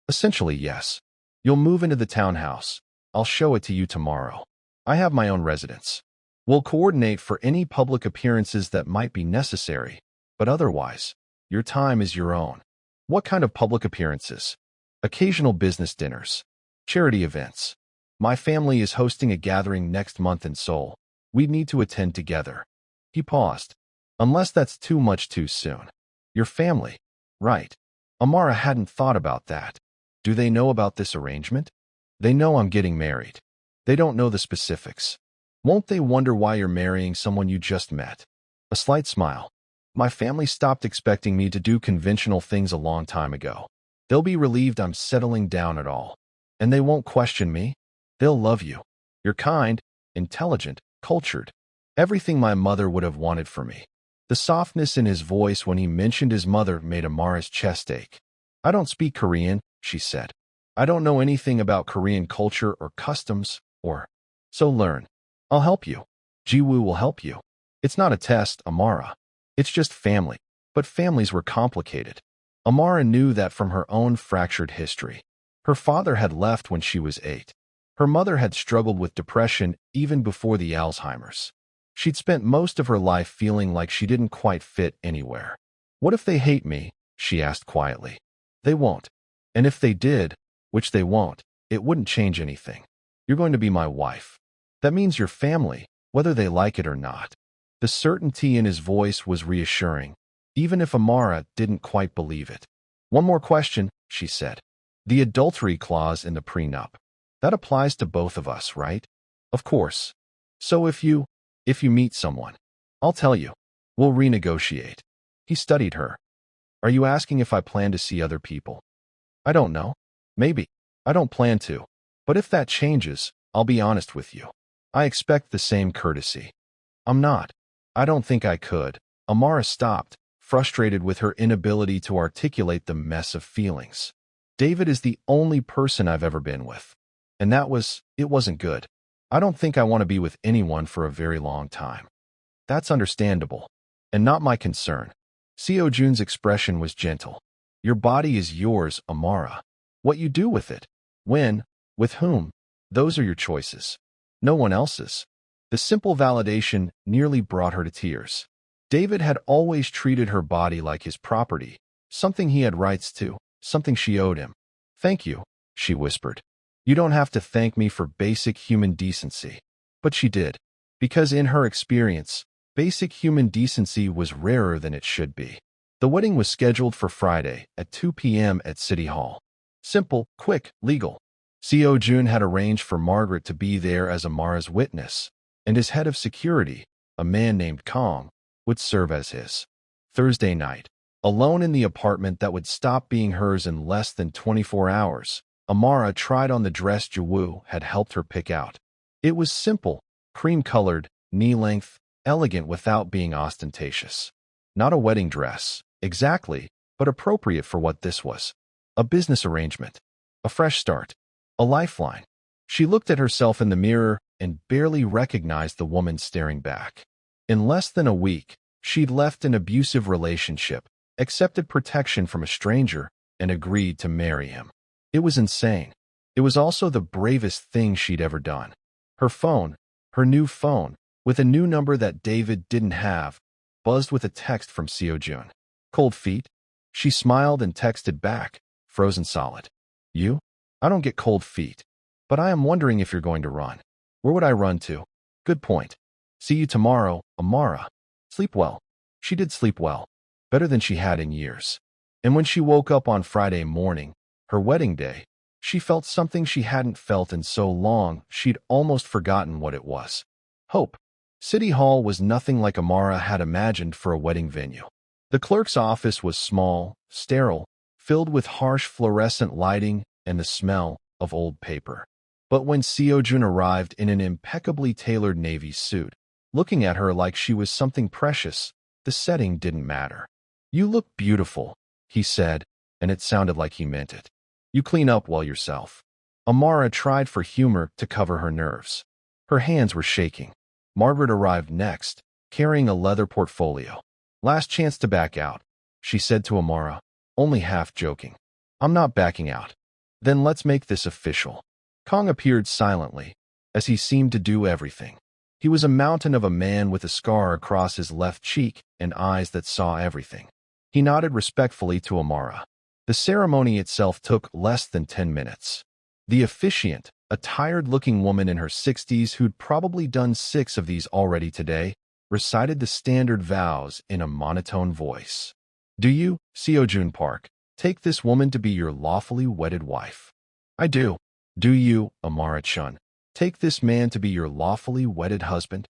Essentially, yes. You'll move into the townhouse. I'll show it to you tomorrow. I have my own residence. We'll coordinate for any public appearances that might be necessary, but otherwise, your time is your own. What kind of public appearances? Occasional business dinners. Charity events. My family is hosting a gathering next month in Seoul. We'd need to attend together. He paused. Unless that's too much too soon. Your family. Right. Amara hadn't thought about that. Do they know about this arrangement? They know I'm getting married. They don't know the specifics. Won't they wonder why you're marrying someone you just met? A slight smile. My family stopped expecting me to do conventional things a long time ago. They'll be relieved I'm settling down at all. And they won't question me. They'll love you. You're kind, intelligent, cultured. Everything my mother would have wanted for me. The softness in his voice when he mentioned his mother made Amara's chest ache. I don't speak Korean, she said. I don't know anything about Korean culture or customs, so learn. I'll help you. Ji-woo will help you. It's not a test, Amara. It's just family. But families were complicated. Amara knew that from her own fractured history. Her father had left when she was 8. Her mother had struggled with depression even before the Alzheimer's. She'd spent most of her life feeling like she didn't quite fit anywhere. What if they hate me? She asked quietly. They won't. And if they did, which they won't, it wouldn't change anything. You're going to be my wife. That means your family, whether they like it or not. The certainty in his voice was reassuring, even if Amara didn't quite believe it. One more question, she said. The adultery clause in the prenup. That applies to both of us, right? Of course. So if you meet someone, I'll tell you. We'll renegotiate. He studied her. Are you asking if I plan to see other people? I don't know. Maybe. I don't plan to. But if that changes, I'll be honest with you. I expect the same courtesy. I'm not. I don't think I could. Amara stopped, frustrated with her inability to articulate the mess of feelings. David is the only person I've ever been with. And it wasn't good. I don't think I want to be with anyone for a very long time. That's understandable. And not my concern. Seo-jun's expression was gentle. Your body is yours, Amara. What you do with it, when, with whom, those are your choices. No one else's. The simple validation nearly brought her to tears. David had always treated her body like his property, something he had rights to, something she owed him. Thank you, she whispered. You don't have to thank me for basic human decency. But she did. Because in her experience, basic human decency was rarer than it should be. The wedding was scheduled for Friday at 2 p.m. at City Hall. Simple, quick, legal. Seo-joon had arranged for Margaret to be there as Amara's witness, and his head of security, a man named Kong, would serve as his. Thursday night, alone in the apartment that would stop being hers in less than 24 hours, Amara tried on the dress Jiwoo had helped her pick out. It was simple, cream-colored, knee-length, elegant without being ostentatious. Not a wedding dress, exactly, but appropriate for what this was. A business arrangement. A fresh start. A lifeline. She looked at herself in the mirror and barely recognized the woman staring back. In less than a week, she'd left an abusive relationship, accepted protection from a stranger, and agreed to marry him. It was insane. It was also the bravest thing she'd ever done. Her phone, her new phone, with a new number that David didn't have, buzzed with a text from Seo-joon. Cold feet? She smiled and texted back, frozen solid. You? I don't get cold feet. But I am wondering if you're going to run. Where would I run to? Good point. See you tomorrow, Amara. Sleep well. She did sleep well. Better than she had in years. And when she woke up on Friday morning, her wedding day, she felt something she hadn't felt in so long she'd almost forgotten what it was. Hope. City Hall was nothing like Amara had imagined for a wedding venue. The clerk's office was small, sterile, filled with harsh fluorescent lighting and the smell of old paper. But when Seo-joon arrived in an impeccably tailored navy suit, looking at her like she was something precious, the setting didn't matter. You look beautiful, he said, and it sounded like he meant it. You clean up well yourself. Amara tried for humor to cover her nerves. Her hands were shaking. Margaret arrived next, carrying a leather portfolio. Last chance to back out, she said to Amara, only half joking. I'm not backing out. Then let's make this official. Kong appeared silently, as he seemed to do everything. He was a mountain of a man with a scar across his left cheek and eyes that saw everything. He nodded respectfully to Amara. The ceremony itself took less than 10 minutes. The officiant, a tired-looking woman in her 60s who'd probably done 6 of these already today, recited the standard vows in a monotone voice. Do you, Seo-joon Park, take this woman to be your lawfully wedded wife? I do. Do you, Amara-chun, take this man to be your lawfully wedded husband?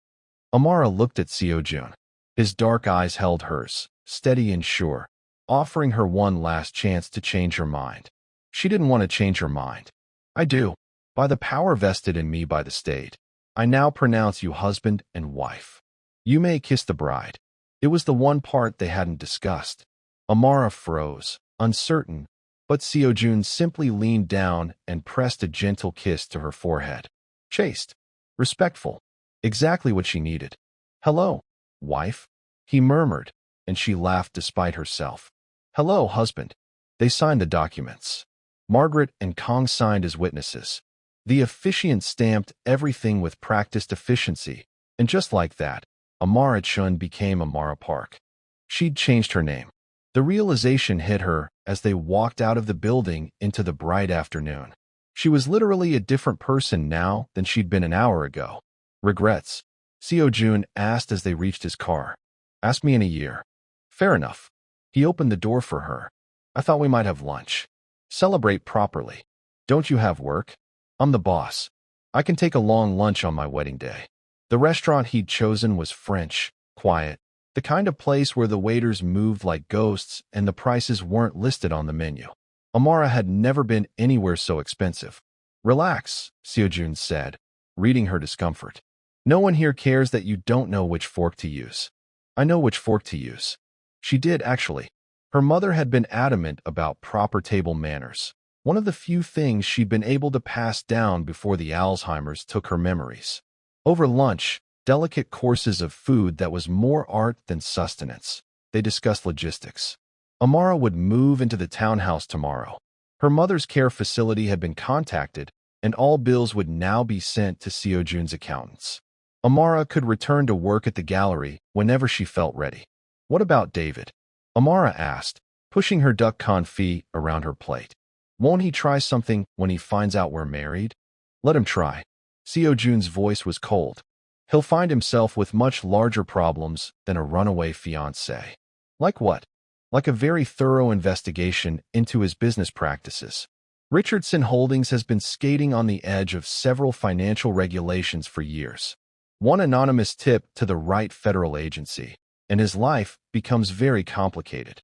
Amara looked at Seo-joon. His dark eyes held hers, steady and sure, offering her one last chance to change her mind. She didn't want to change her mind. I do. By the power vested in me by the state, I now pronounce you husband and wife. You may kiss the bride. It was the one part they hadn't discussed. Amara froze, uncertain, but Seo-joon simply leaned down and pressed a gentle kiss to her forehead. Chaste, respectful, exactly what she needed. Hello, wife, he murmured, and she laughed despite herself. Hello, husband. They signed the documents. Margaret and Kong signed as witnesses. The officiant stamped everything with practiced efficiency, and just like that, Amara-chun became Amara Park. She'd changed her name. The realization hit her as they walked out of the building into the bright afternoon. She was literally a different person now than she'd been an hour ago. Regrets? Seo-joon asked as they reached his car. Ask me in a year. Fair enough. He opened the door for her. I thought we might have lunch. Celebrate properly. Don't you have work? I'm the boss. I can take a long lunch on my wedding day. The restaurant he'd chosen was French, quiet. The kind of place where the waiters moved like ghosts and the prices weren't listed on the menu. Amara had never been anywhere so expensive. Relax, Siojun said, reading her discomfort. No one here cares that you don't know which fork to use. I know which fork to use. She did, actually. Her mother had been adamant about proper table manners, one of the few things she'd been able to pass down before the Alzheimer's took her memories. Over lunch, delicate courses of food that was more art than sustenance, they discussed logistics. Amara would move into the townhouse tomorrow. Her mother's care facility had been contacted, and all bills would now be sent to Seo-jun's accountants. Amara could return to work at the gallery whenever she felt ready. What about David? Amara asked, pushing her duck confit around her plate. Won't he try something when he finds out we're married? Let him try. Seo-jun's voice was cold. He'll find himself with much larger problems than a runaway fiancé. Like what? Like a very thorough investigation into his business practices. Richardson Holdings has been skating on the edge of several financial regulations for years. One anonymous tip to the right federal agency, and his life becomes very complicated.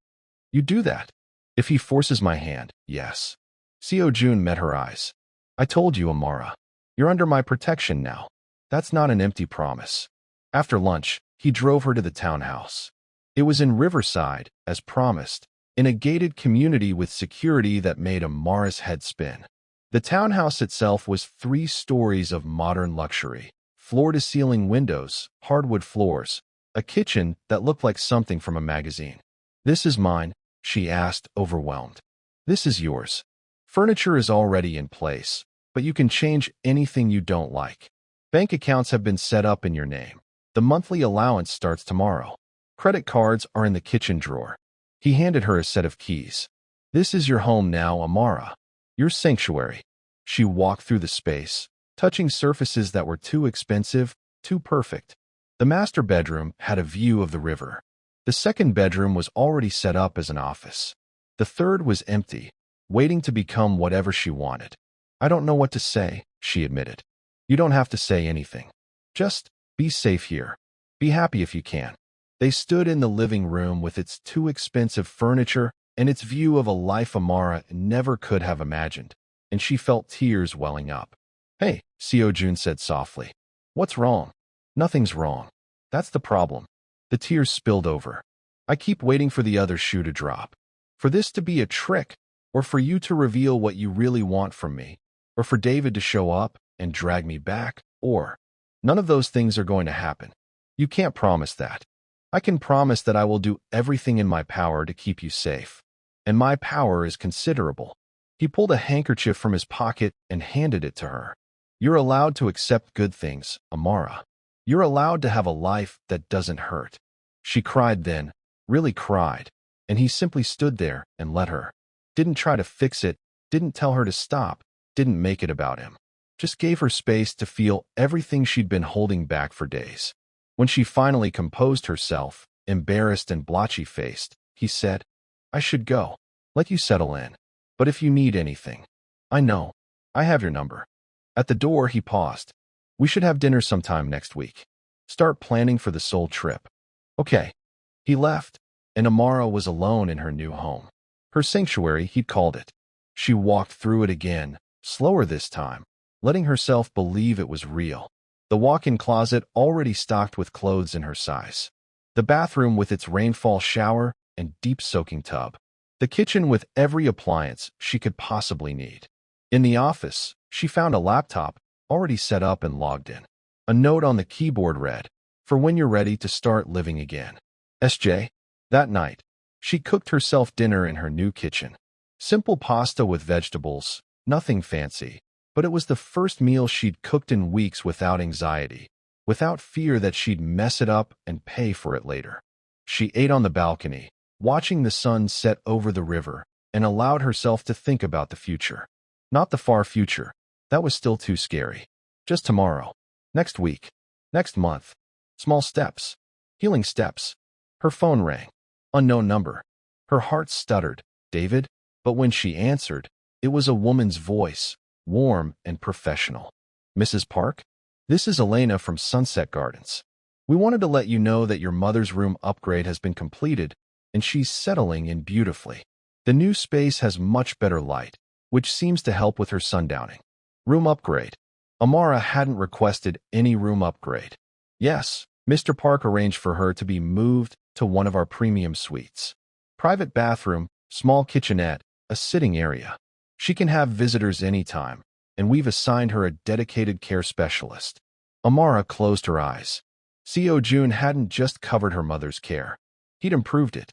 You do that? If he forces my hand, yes. Seo-jun met her eyes. I told you, Amara. You're under my protection now. That's not an empty promise. After lunch, he drove her to the townhouse. It was in Riverside, as promised, in a gated community with security that made Amara's head spin. The townhouse itself was 3 stories of modern luxury, floor-to-ceiling windows, hardwood floors, a kitchen that looked like something from a magazine. This is mine, she asked, overwhelmed. This is yours. Furniture is already in place, but you can change anything you don't like. Bank accounts have been set up in your name. The monthly allowance starts tomorrow. Credit cards are in the kitchen drawer. He handed her a set of keys. This is your home now, Amara. Your sanctuary. She walked through the space, touching surfaces that were too expensive, too perfect. The master bedroom had a view of the river. The second bedroom was already set up as an office. The third was empty, waiting to become whatever she wanted. I don't know what to say, she admitted. You don't have to say anything. Just be safe here. Be happy if you can. They stood in the living room with its too expensive furniture and its view of a life Amara never could have imagined, and she felt tears welling up. Hey, Seo-jun said softly. What's wrong? Nothing's wrong. That's the problem. The tears spilled over. I keep waiting for the other shoe to drop. For this to be a trick, or for you to reveal what you really want from me, or for David to show up and drag me back, or none of those things are going to happen. You can't promise that. I can promise that I will do everything in my power to keep you safe. And my power is considerable. He pulled a handkerchief from his pocket and handed it to her. You're allowed to accept good things, Amara. You're allowed to have a life that doesn't hurt. She cried then, really cried, and he simply stood there and let her. Didn't try to fix it, didn't tell her to stop, didn't make it about him. Just gave her space to feel everything she'd been holding back for days. When she finally composed herself, embarrassed and blotchy-faced, he said, I should go. Let you settle in. But if you need anything, I know. I have your number. At the door, he paused. We should have dinner sometime next week. Start planning for the Seoul trip. Okay. He left, and Amara was alone in her new home. Her sanctuary, he'd called it. She walked through it again, slower this time, letting herself believe it was real. The walk-in closet already stocked with clothes in her size. The bathroom with its rainfall shower and deep-soaking tub. The kitchen with every appliance she could possibly need. In the office, she found a laptop already set up and logged in. A note on the keyboard read, for when you're ready to start living again. SJ. That night, she cooked herself dinner in her new kitchen. Simple pasta with vegetables, nothing fancy. But it was the first meal she'd cooked in weeks without anxiety, without fear that she'd mess it up and pay for it later. She ate on the balcony, watching the sun set over the river, and allowed herself to think about the future. Not the far future. That was still too scary. Just tomorrow. Next week. Next month. Small steps. Healing steps. Her phone rang. Unknown number. Her heart stuttered. David? But when she answered, it was a woman's voice. Warm and professional. Mrs. Park? This is Elena from Sunset Gardens. We wanted to let you know that your mother's room upgrade has been completed, and she's settling in beautifully. The new space has much better light, which seems to help with her sundowning. Room upgrade. Amara hadn't requested any room upgrade. Yes, Mr. Park arranged for her to be moved to one of our premium suites. Private bathroom, small kitchenette, a sitting area. She can have visitors anytime, and we've assigned her a dedicated care specialist. Amara closed her eyes. Seo-joon hadn't just covered her mother's care. He'd improved it.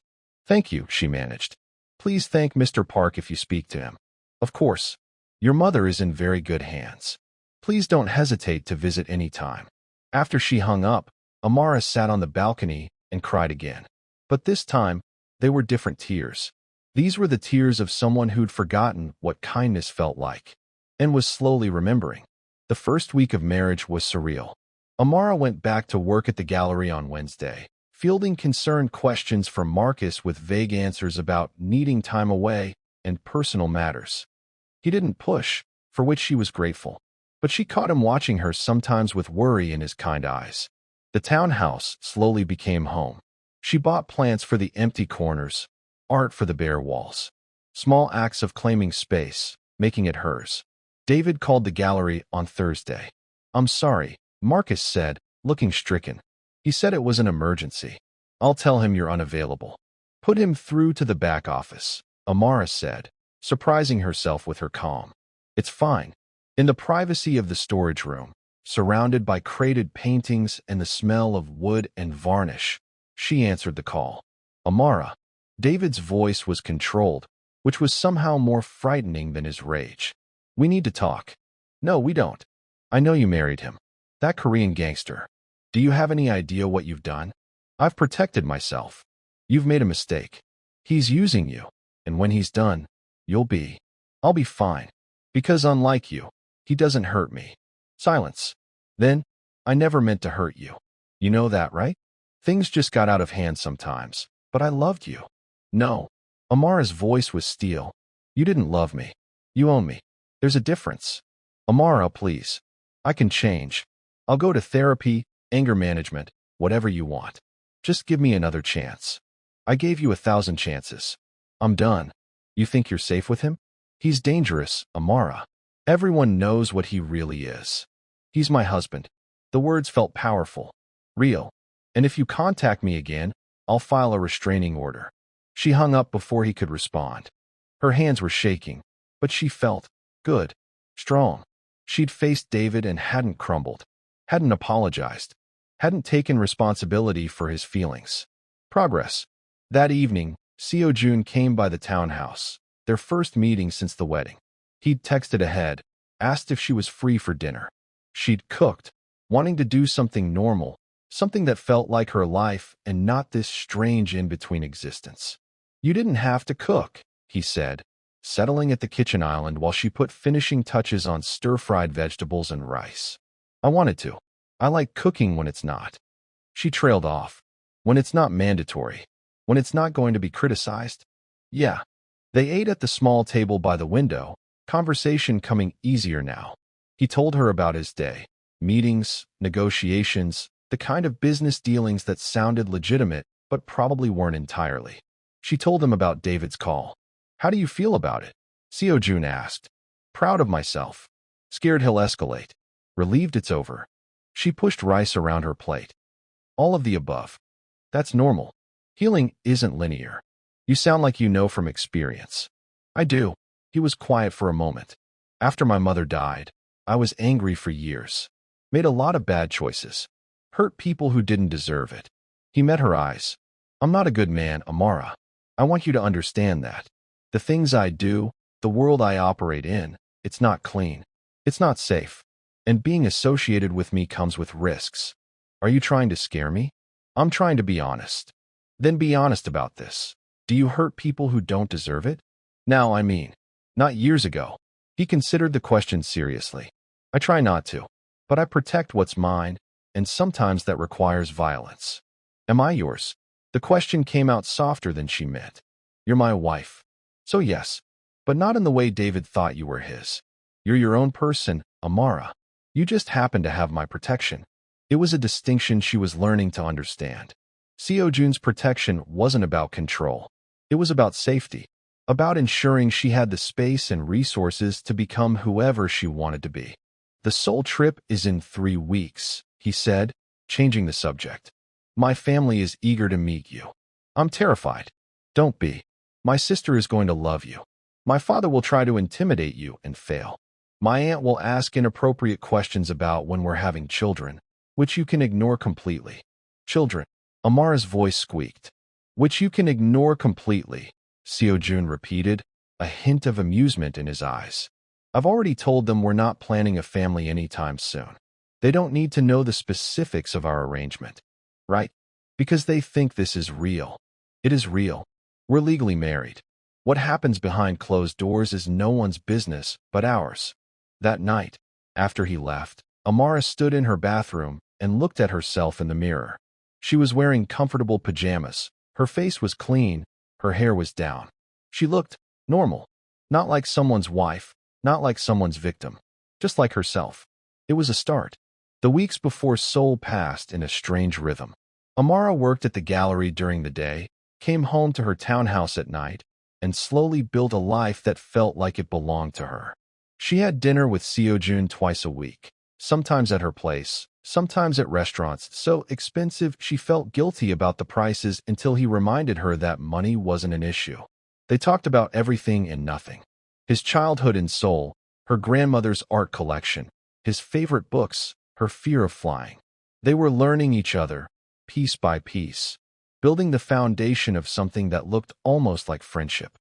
Thank you, she managed. Please thank Mr. Park if you speak to him. Of course. Your mother is in very good hands. Please don't hesitate to visit any time. After she hung up, Amara sat on the balcony and cried again. But this time, they were different tears. These were the tears of someone who'd forgotten what kindness felt like and was slowly remembering. The first week of marriage was surreal. Amara went back to work at the gallery on Wednesday, fielding concerned questions from Marcus with vague answers about needing time away and personal matters. He didn't push, for which she was grateful, but she caught him watching her sometimes with worry in his kind eyes. The townhouse slowly became home. She bought plants for the empty corners, art for the bare walls. Small acts of claiming space, making it hers. David called the gallery on Thursday. I'm sorry, Marcus said, looking stricken. He said it was an emergency. I'll tell him you're unavailable. Put him through to the back office, Amara said, surprising herself with her calm. It's fine. In the privacy of the storage room, surrounded by crated paintings and the smell of wood and varnish, she answered the call. Amara. David's voice was controlled, which was somehow more frightening than his rage. We need to talk. No, we don't. I know you married him. That Korean gangster. Do you have any idea what you've done? I've protected myself. You've made a mistake. He's using you, and when he's done, I'll be fine. Because unlike you, he doesn't hurt me. Silence. Then, I never meant to hurt you. You know that, right? Things just got out of hand sometimes, but I loved you. No. Amara's voice was steel. You didn't love me. You own me. There's a difference. Amara, please. I can change. I'll go to therapy, anger management, whatever you want. Just give me another chance. I gave you 1,000 chances. I'm done. You think you're safe with him? He's dangerous, Amara. Everyone knows what he really is. He's my husband. The words felt powerful, real. And if you contact me again, I'll file a restraining order. She hung up before he could respond. Her hands were shaking, but she felt good, strong. She'd faced David and hadn't crumbled, hadn't apologized, hadn't taken responsibility for his feelings. Progress. That evening, Siojun came by the townhouse, their first meeting since the wedding. He'd texted ahead, asked if she was free for dinner. She'd cooked, wanting to do something normal, something that felt like her life and not this strange in-between existence. You didn't have to cook, he said, settling at the kitchen island while she put finishing touches on stir-fried vegetables and rice. I wanted to. I like cooking when it's not. She trailed off. When it's not mandatory. When it's not going to be criticized. Yeah. They ate at the small table by the window, conversation coming easier now. He told her about his day. Meetings, negotiations, the kind of business dealings that sounded legitimate but probably weren't entirely. She told him about David's call. How do you feel about it? Seo-joon asked. Proud of myself. Scared he'll escalate. Relieved it's over. She pushed rice around her plate. All of the above. That's normal. Healing isn't linear. You sound like you know from experience. I do. He was quiet for a moment. After my mother died, I was angry for years. Made a lot of bad choices. Hurt people who didn't deserve it. He met her eyes. I'm not a good man, Amara. I want you to understand that. The things I do, the world I operate in, it's not clean. It's not safe. And being associated with me comes with risks. Are you trying to scare me? I'm trying to be honest. Then be honest about this. Do you hurt people who don't deserve it? Now, I mean, not years ago. He considered the question seriously. I try not to, but I protect what's mine, and sometimes that requires violence. Am I yours? The question came out softer than she meant. You're my wife. So yes, but not in the way David thought you were his. You're your own person, Amara. You just happen to have my protection. It was a distinction she was learning to understand. Seo-jun's protection wasn't about control. It was about safety, about ensuring she had the space and resources to become whoever she wanted to be. The Seoul trip is in 3 weeks, he said, changing the subject. My family is eager to meet you. I'm terrified. Don't be. My sister is going to love you. My father will try to intimidate you and fail. My aunt will ask inappropriate questions about when we're having children, which you can ignore completely. Children, Amara's voice squeaked. Which you can ignore completely, Seo-joon repeated, a hint of amusement in his eyes. I've already told them we're not planning a family anytime soon. They don't need to know the specifics of our arrangement. Right? Because they think this is real. It is real. We're legally married. What happens behind closed doors is no one's business but ours. That night, after he left, Amara stood in her bathroom and looked at herself in the mirror. She was wearing comfortable pajamas. Her face was clean. Her hair was down. She looked normal. Not like someone's wife, not like someone's victim. Just like herself. It was a start. The weeks before Seoul passed in a strange rhythm. Amara worked at the gallery during the day, came home to her townhouse at night, and slowly built a life that felt like it belonged to her. She had dinner with Seo-joon twice a week, sometimes at her place, sometimes at restaurants so expensive she felt guilty about the prices until he reminded her that money wasn't an issue. They talked about everything and nothing. His childhood in Seoul, her grandmother's art collection, his favorite books, her fear of flying. They were learning each other, piece by piece, building the foundation of something that looked almost like friendship.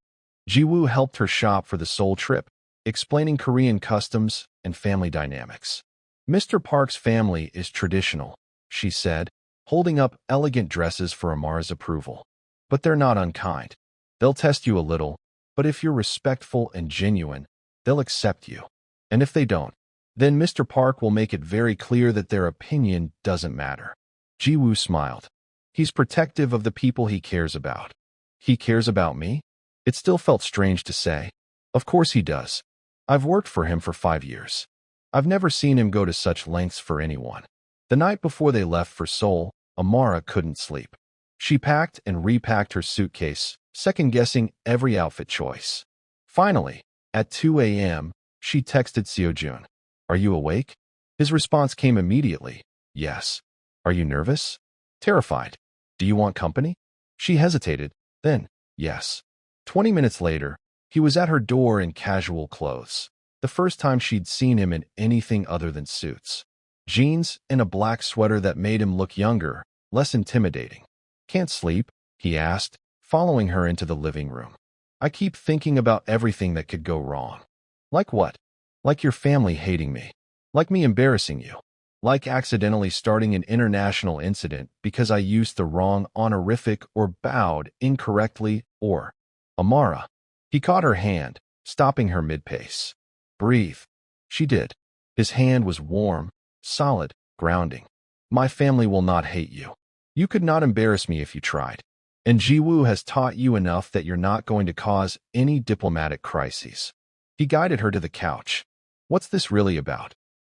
Jiwoo helped her shop for the Seoul trip, explaining Korean customs and family dynamics. Mr. Park's family is traditional, she said, holding up elegant dresses for Amara's approval. But they're not unkind. They'll test you a little, but if you're respectful and genuine, they'll accept you. And if they don't, then Mr. Park will make it very clear that their opinion doesn't matter. Jiwoo smiled. He's protective of the people he cares about. He cares about me? It still felt strange to say. Of course he does. I've worked for him for 5 years. I've never seen him go to such lengths for anyone. The night before they left for Seoul, Amara couldn't sleep. She packed and repacked her suitcase, second-guessing every outfit choice. Finally, at 2 a.m., she texted Seo-joon. Are you awake? His response came immediately. Yes. Are you nervous? Terrified. Do you want company? She hesitated, then, yes. 20 minutes later, he was at her door in casual clothes. The first time she'd seen him in anything other than suits. Jeans and a black sweater that made him look younger, less intimidating. Can't sleep? He asked, following her into the living room. I keep thinking about everything that could go wrong. Like what? Like your family hating me. Like me embarrassing you. Like accidentally starting an international incident because I used the wrong honorific or bowed incorrectly or... Amara. He caught her hand, stopping her mid-pace. Breathe. She did. His hand was warm, solid, grounding. My family will not hate you. You could not embarrass me if you tried. And Jiwoo has taught you enough that you're not going to cause any diplomatic crises. He guided her to the couch. What's this really about?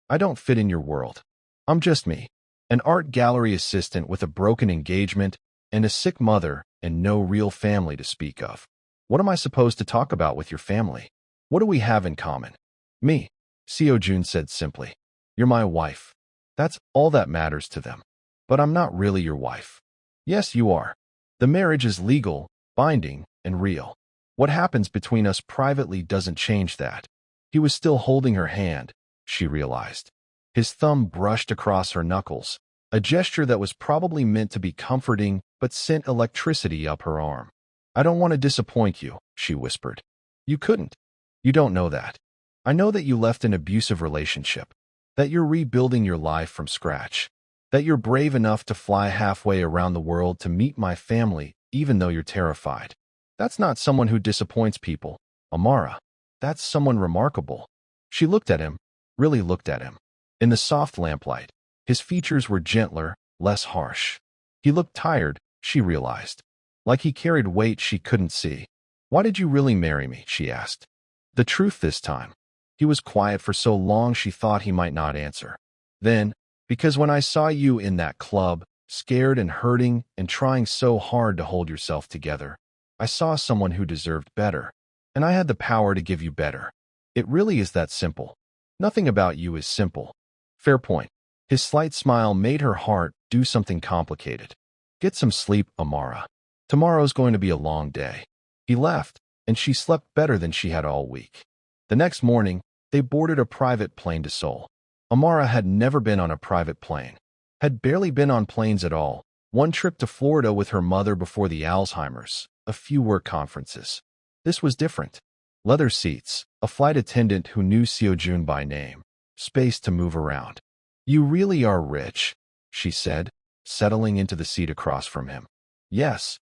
I don't fit in your world. I'm just me, an art gallery assistant with a broken engagement and a sick mother and no real family to speak of. What am I supposed to talk about with your family? What do we have in common? Me, Seo-joon said simply. You're my wife. That's all that matters to them. But I'm not really your wife. Yes, you are. The marriage is legal, binding, and real. What happens between us privately doesn't change that. He was still holding her hand, she realized. His thumb brushed across her knuckles, a gesture that was probably meant to be comforting but sent electricity up her arm. I don't want to disappoint you, she whispered. You couldn't. You don't know that. I know that you left an abusive relationship, that you're rebuilding your life from scratch, that you're brave enough to fly halfway around the world to meet my family even though you're terrified. That's not someone who disappoints people, Amara. That's someone remarkable. She looked at him, really looked at him. In the soft lamplight, his features were gentler, less harsh. He looked tired, she realized. Like he carried weight she couldn't see. Why did you really marry me? She asked. The truth this time. He was quiet for so long she thought he might not answer. Then, Because when I saw you in that club, scared and hurting and trying so hard to hold yourself together, I saw someone who deserved better, and I had the power to give you better. It really is that simple. Nothing about you is simple. Fair point. His slight smile made her heart do something complicated. Get some sleep, Amara. Tomorrow's going to be a long day. He left, and she slept better than she had all week. The next morning, they boarded a private plane to Seoul. Amara had never been on a private plane, had barely been on planes at all, one trip to Florida with her mother before the Alzheimer's, a few work conferences. This was different. Leather seats, a flight attendant who knew Seo-joon by name, space to move around. You really are rich, she said, settling into the seat across from him. Yes.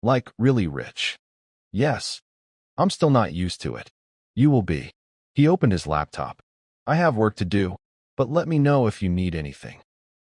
Like, really rich. Yes. I'm still not used to it. You will be. He opened his laptop. I have work to do, but let me know if you need anything.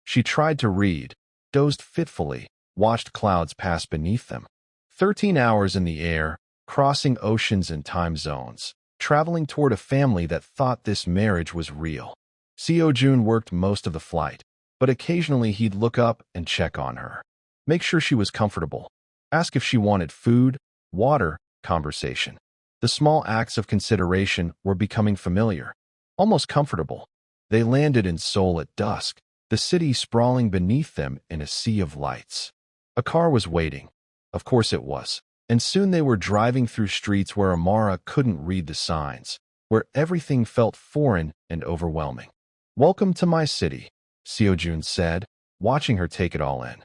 She tried to read, dozed fitfully, watched clouds pass beneath them. 13 hours in the air, crossing oceans and time zones, traveling toward a family that thought this marriage was real. Siojun worked most of the flight, but occasionally he'd look up and check on her. Make sure she was comfortable. Ask if she wanted food, water, conversation. The small acts of consideration were becoming familiar, almost comfortable. They landed in Seoul at dusk, the city sprawling beneath them in a sea of lights. A car was waiting. Of course it was. And soon they were driving through streets where Amara couldn't read the signs, where everything felt foreign and overwhelming. Welcome to my city, Siojun said, watching her take it all in.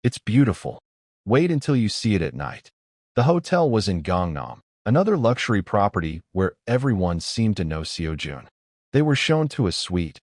It's beautiful. Wait until you see it at night. The hotel was in Gangnam, another luxury property where everyone seemed to know Siojun. They were shown to a suite,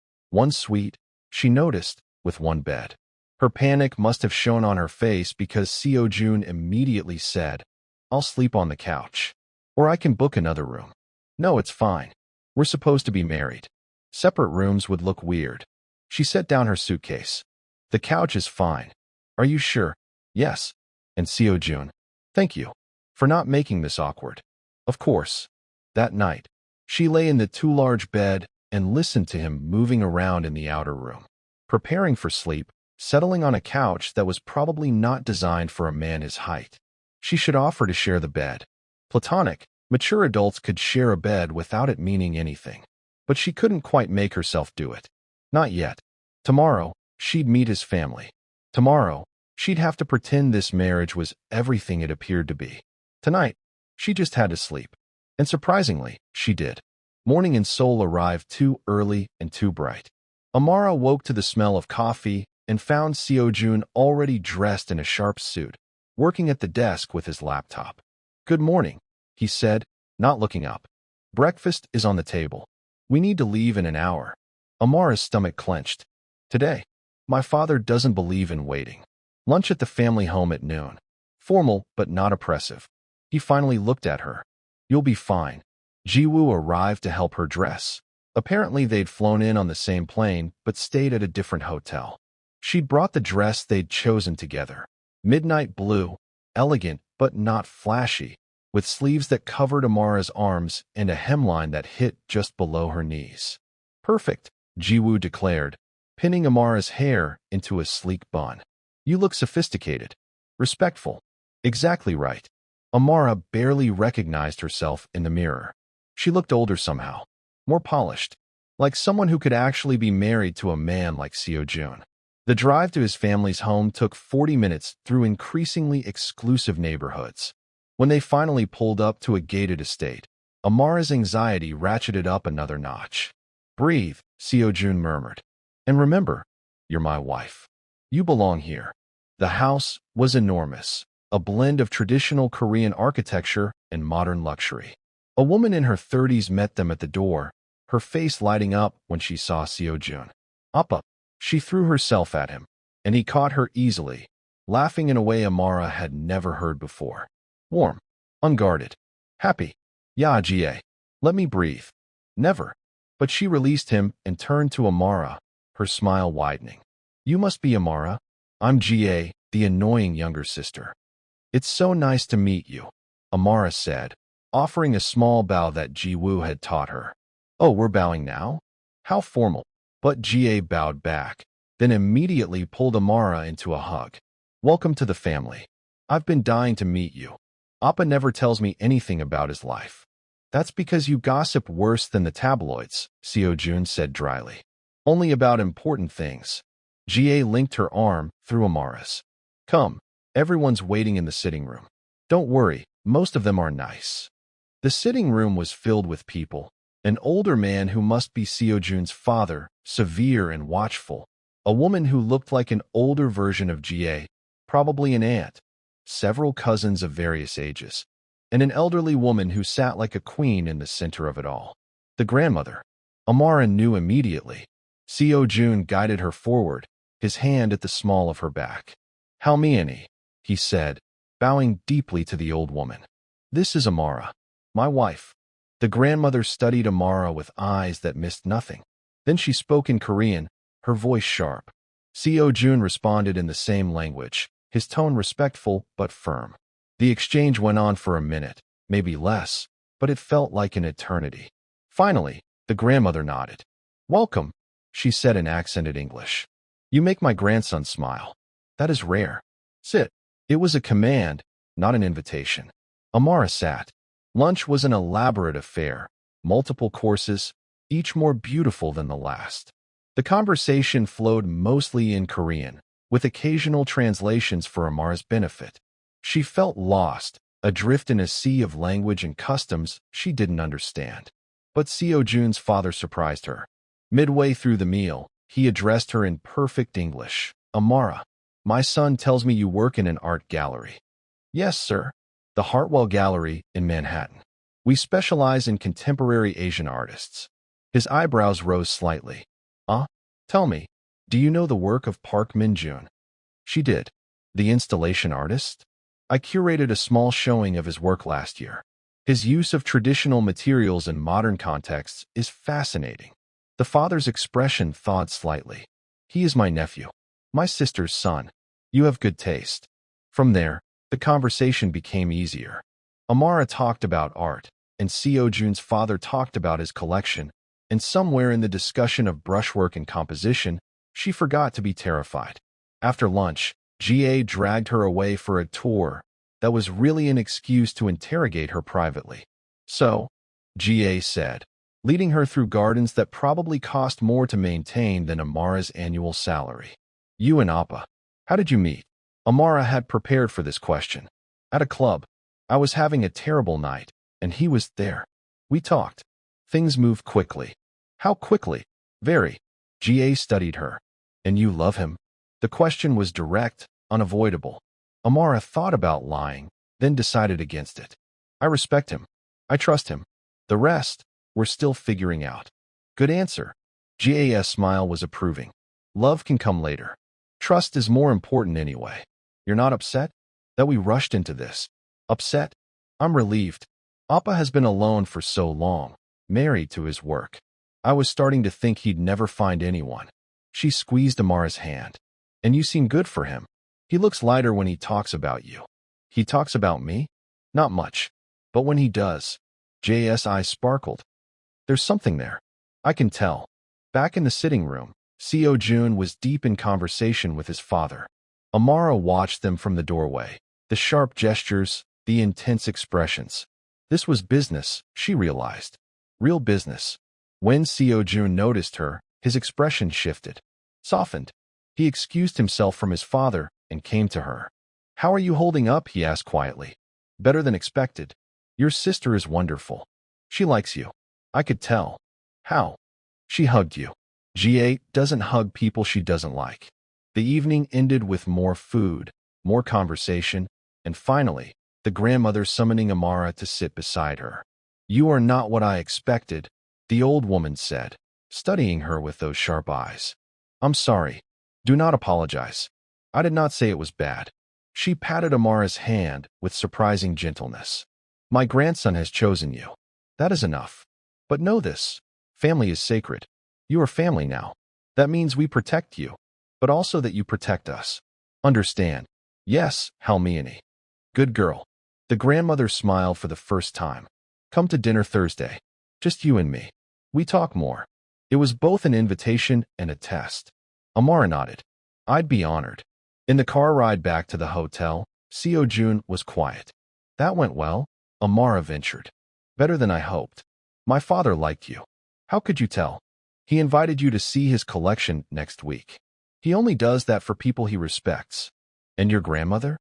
she noticed, with one bed. Her panic must have shown on her face because Siojun immediately said, I'll sleep on the couch. Or I can book another room. No, it's fine. We're supposed to be married. Separate rooms would look weird. She set down her suitcase. The couch is fine. Are you sure? Yes. And Siojun, thank you for not making this awkward. Of course. That night, she lay in the too large bed and listened to him moving around in the outer room, preparing for sleep, settling on a couch that was probably not designed for a man his height. She should offer to share the bed. Platonic, mature adults could share a bed without it meaning anything. But she couldn't quite make herself do it. Not yet. Tomorrow, she'd meet his family. Tomorrow, she'd have to pretend this marriage was everything it appeared to be. Tonight, she just had to sleep. And surprisingly, she did. Morning in Seoul arrived too early and too bright. Amara woke to the smell of coffee and found Siojun already dressed in a sharp suit, working at the desk with his laptop. Good morning, he said, not looking up. Breakfast is on the table. We need to leave in an hour. Amara's stomach clenched. Today, my father doesn't believe in waiting. Lunch at the family home at noon. Formal, but not oppressive. He finally looked at her. You'll be fine. Jiwoo arrived to help her dress. Apparently they'd flown in on the same plane, but stayed at a different hotel. She'd brought the dress they'd chosen together. Midnight blue, elegant but not flashy, with sleeves that covered Amara's arms and a hemline that hit just below her knees. Perfect, Jiwoo declared, pinning Amara's hair into a sleek bun. You look sophisticated. Respectful. Exactly right. Amara barely recognized herself in the mirror. She looked older somehow, more polished, like someone who could actually be married to a man like Seo-joon. The drive to his family's home took 40 minutes through increasingly exclusive neighborhoods. When they finally pulled up to a gated estate, Amara's anxiety ratcheted up another notch. Breathe, Seo-joon murmured. And remember, you're my wife. You belong here. The house was enormous, a blend of traditional Korean architecture and modern luxury. A woman in her 30s met them at the door, her face lighting up when she saw Seo-joon. Up. She threw herself at him, and he caught her easily, laughing in a way Amara had never heard before. Warm, unguarded, happy. Yeah, Ga. Let me breathe. Never. But she released him and turned to Amara, her smile widening. You must be Amara. I'm Ga, the annoying younger sister. It's so nice to meet you, Amara said, offering a small bow that Jiwoo had taught her. Oh, we're bowing now? How formal. But Ga bowed back. then immediately pulled Amara into a hug. Welcome to the family. I've been dying to meet you. Appa never tells me anything about his life. That's because you gossip worse than the tabloids, Seo-joon said dryly. Only about important things. Ga linked her arm through Amara's. Come, everyone's waiting in the sitting room. Don't worry, most of them are nice. The sitting room was filled with people. An older man who must be Seo-joon's father, severe and watchful. A woman who looked like an older version of Ga, probably an aunt. Several cousins of various ages. And an elderly woman who sat like a queen in the center of it all. The grandmother. Amara knew immediately. Seo-joon guided her forward, his hand at the small of her back. Halmiani, he said, bowing deeply to the old woman. This is Amara, my wife. The grandmother studied Amara with eyes that missed nothing. Then she spoke in Korean, her voice sharp. Seo-joon responded in the same language, his tone respectful but firm. The exchange went on for a minute, maybe less, but it felt like an eternity. Finally, the grandmother nodded. Welcome, she said in accented English. You make my grandson smile. That is rare. Sit. It was a command, not an invitation. Amara sat. Lunch was an elaborate affair, multiple courses, each more beautiful than the last. The conversation flowed mostly in Korean, with occasional translations for Amara's benefit. She felt lost, adrift in a sea of language and customs she didn't understand. But Seo-joon's father surprised her. Midway through the meal, he addressed her in perfect English. Amara, my son tells me you work in an art gallery. Yes, sir. The Hartwell Gallery in Manhattan. We specialize in contemporary Asian artists. His eyebrows rose slightly. Tell me, do you know the work of Park Min-joon? She did. The installation artist? I curated a small showing of his work last year. His use of traditional materials in modern contexts is fascinating. The father's expression thawed slightly. He is my nephew. My sister's son. You have good taste. From there, the conversation became easier. Amara talked about art, and Seo-joon's father talked about his collection, and somewhere in the discussion of brushwork and composition, she forgot to be terrified. After lunch, Ga dragged her away for a tour that was really an excuse to interrogate her privately. So, Ga said, leading her through gardens that probably cost more to maintain than Amara's annual salary. You and Appa, how did you meet? Amara had prepared for this question. At a club. I was having a terrible night, and he was there. We talked. Things moved quickly. How quickly? Very. Ga studied her. And you love him? The question was direct, unavoidable. Amara thought about lying, then decided against it. I respect him. I trust him. The rest, we're still figuring out. Good answer. Ga's smile was approving. Love can come later. Trust is more important anyway. You're not upset? That we rushed into this. Upset? I'm relieved. Appa has been alone for so long, married to his work. I was starting to think he'd never find anyone. She squeezed Amara's hand. And you seem good for him. He looks lighter when he talks about you. He talks about me? Not much. But when he does, J's eyes sparkled. There's something there. I can tell. Back in the sitting room, Seo-joon was deep in conversation with his father. Amara watched them from the doorway. The sharp gestures, the intense expressions. This was business, she realized. Real business. When Seo-joon noticed her, his expression shifted. Softened. He excused himself from his father and came to her. How are you holding up? He asked quietly. Better than expected. Your sister is wonderful. She likes you. I could tell. How? She hugged you. Ga doesn't hug people she doesn't like. The evening ended with more food, more conversation, and finally, the grandmother summoning Amara to sit beside her. You are not what I expected, the old woman said, studying her with those sharp eyes. I'm sorry. Do not apologize. I did not say it was bad. She patted Amara's hand with surprising gentleness. My grandson has chosen you. That is enough. But know this. Family is sacred. You are family now. That means we protect you, but also that you protect us. Understand? Yes, Halmiani. Good girl. The grandmother smiled for the first time. Come to dinner Thursday. Just you and me. We talk more. It was both an invitation and a test. Amara nodded. I'd be honored. In the car ride back to the hotel, Seo-joon was quiet. That went well, Amara ventured. Better than I hoped. My father liked you. How could you tell? He invited you to see his collection next week. He only does that for people he respects. And your grandmother?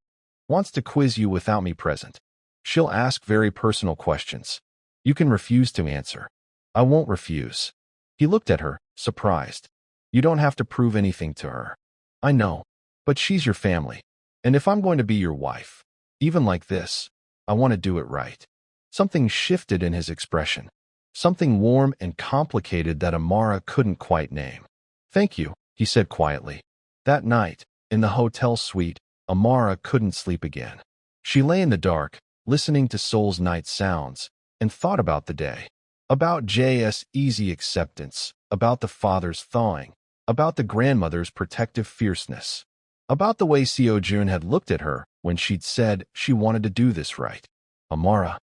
Wants to quiz you without me present. She'll ask very personal questions. You can refuse to answer. I won't refuse. He looked at her, surprised. You don't have to prove anything to her. I know. But she's your family. And if I'm going to be your wife, even like this, I want to do it right. Something shifted in his expression. Something warm and complicated that Amara couldn't quite name. Thank you, he said quietly. That night, in the hotel suite, Amara couldn't sleep again. She lay in the dark, listening to Seoul's night sounds, and thought about the day. About J's easy acceptance, about the father's thawing, about the grandmother's protective fierceness, about the way Siojun had looked at her when she'd said she wanted to do this right. Amara.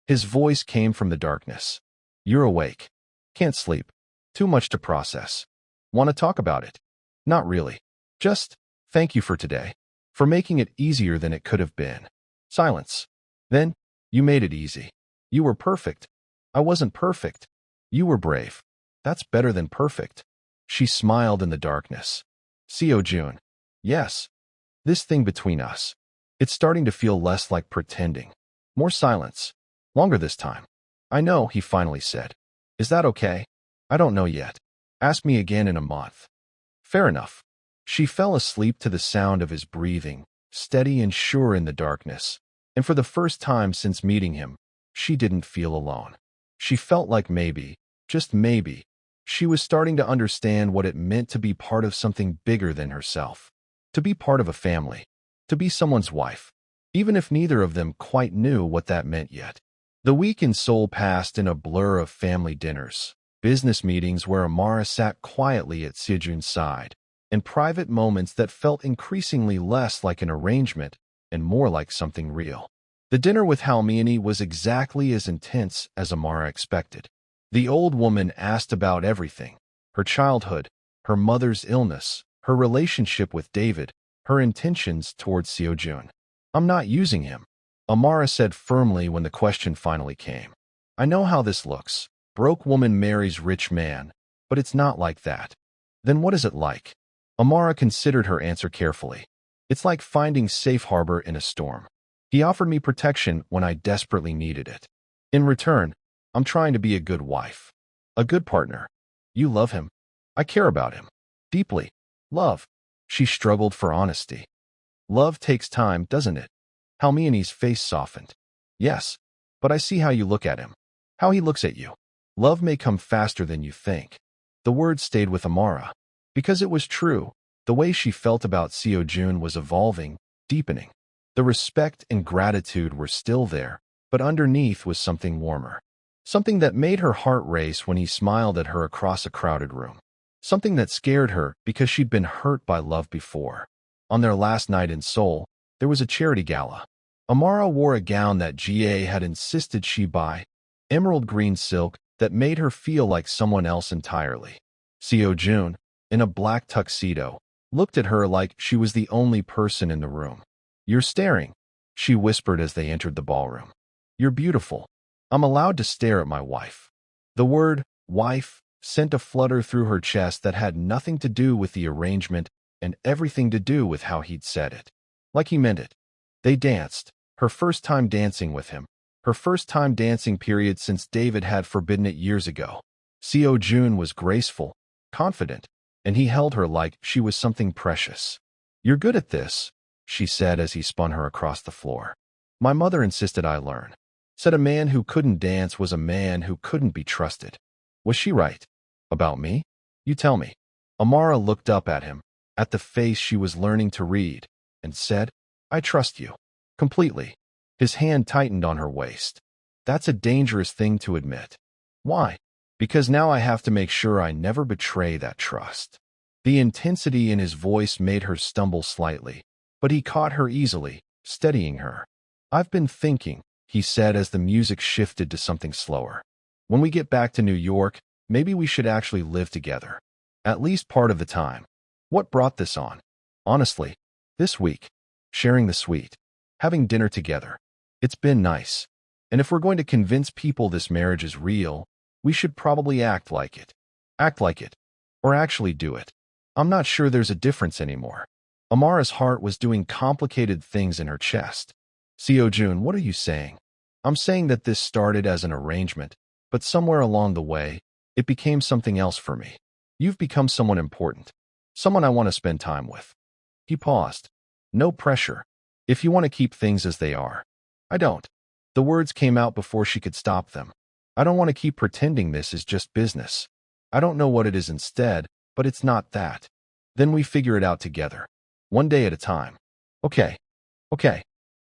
His voice came from the darkness. You're awake. Can't sleep. Too much to process. Want to talk about it? Not really. Just, thank you for today. For making it easier than it could have been. Silence. Then, you made it easy. You were perfect. I wasn't perfect. You were brave. That's better than perfect. She smiled in the darkness. Seo-joon. Yes. This thing between us. It's starting to feel less like pretending. More silence. Longer this time. I know, he finally said. Is that okay? I don't know yet. Ask me again in a month. Fair enough. She fell asleep to the sound of his breathing, steady and sure in the darkness. And for the first time since meeting him, she didn't feel alone. She felt like maybe, just maybe, she was starting to understand what it meant to be part of something bigger than herself. To be part of a family. To be someone's wife. Even if neither of them quite knew what that meant yet. The week in Seoul passed in a blur of family dinners, business meetings where Amara sat quietly at Siojun's side, and private moments that felt increasingly less like an arrangement and more like something real. The dinner with Halmiani was exactly as intense as Amara expected. The old woman asked about everything, her childhood, her mother's illness, her relationship with David, her intentions towards Seo-joon. I'm not using him, Amara said firmly when the question finally came. I know how this looks. Broke woman marries rich man, but it's not like that. Then what is it like? Amara considered her answer carefully. It's like finding safe harbor in a storm. He offered me protection when I desperately needed it. In return, I'm trying to be a good wife. A good partner. You love him. I care about him. Deeply. Love. She struggled for honesty. Love takes time, doesn't it? Halmiani's face softened. Yes, but I see how you look at him. How he looks at you. Love may come faster than you think. The word stayed with Amara. Because it was true, the way she felt about Seo-joon was evolving, deepening. The respect and gratitude were still there, but underneath was something warmer. Something that made her heart race when he smiled at her across a crowded room. Something that scared her because she'd been hurt by love before. On their last night in Seoul, there was a charity gala. Amara wore a gown that GA had insisted she buy, emerald green silk that made her feel like someone else entirely. Seo-joon, in a black tuxedo, looked at her like she was the only person in the room. You're staring, she whispered as they entered the ballroom. You're beautiful. I'm allowed to stare at my wife. The word, wife, sent a flutter through her chest that had nothing to do with the arrangement and everything to do with how he'd said it. Like he meant it. They danced, her first time dancing with him. Her first time dancing period since David had forbidden it years ago. Seo-joon was graceful, confident, and he held her like she was something precious. You're good at this, she said as he spun her across the floor. My mother insisted I learn. Said a man who couldn't dance was a man who couldn't be trusted. Was she right? About me? You tell me. Amara looked up at him, at the face she was learning to read, and said, I trust you. Completely. His hand tightened on her waist. That's a dangerous thing to admit. Why? Because now I have to make sure I never betray that trust. The intensity in his voice made her stumble slightly, but he caught her easily, steadying her. I've been thinking, he said as the music shifted to something slower. When we get back to New York, maybe we should actually live together. At least part of the time. What brought this on? Honestly, this week. Sharing the sweet. Having dinner together. It's been nice. And if we're going to convince people this marriage is real, we should probably act like it. Act like it. Or actually do it. I'm not sure there's a difference anymore. Amara's heart was doing complicated things in her chest. Seo-joon, what are you saying? I'm saying that this started as an arrangement, but somewhere along the way, it became something else for me. You've become someone important. Someone I want to spend time with. He paused. No pressure. If you want to keep things as they are. I don't. The words came out before she could stop them. I don't want to keep pretending this is just business. I don't know what it is instead, but it's not that. Then we figure it out together. One day at a time. Okay. Okay.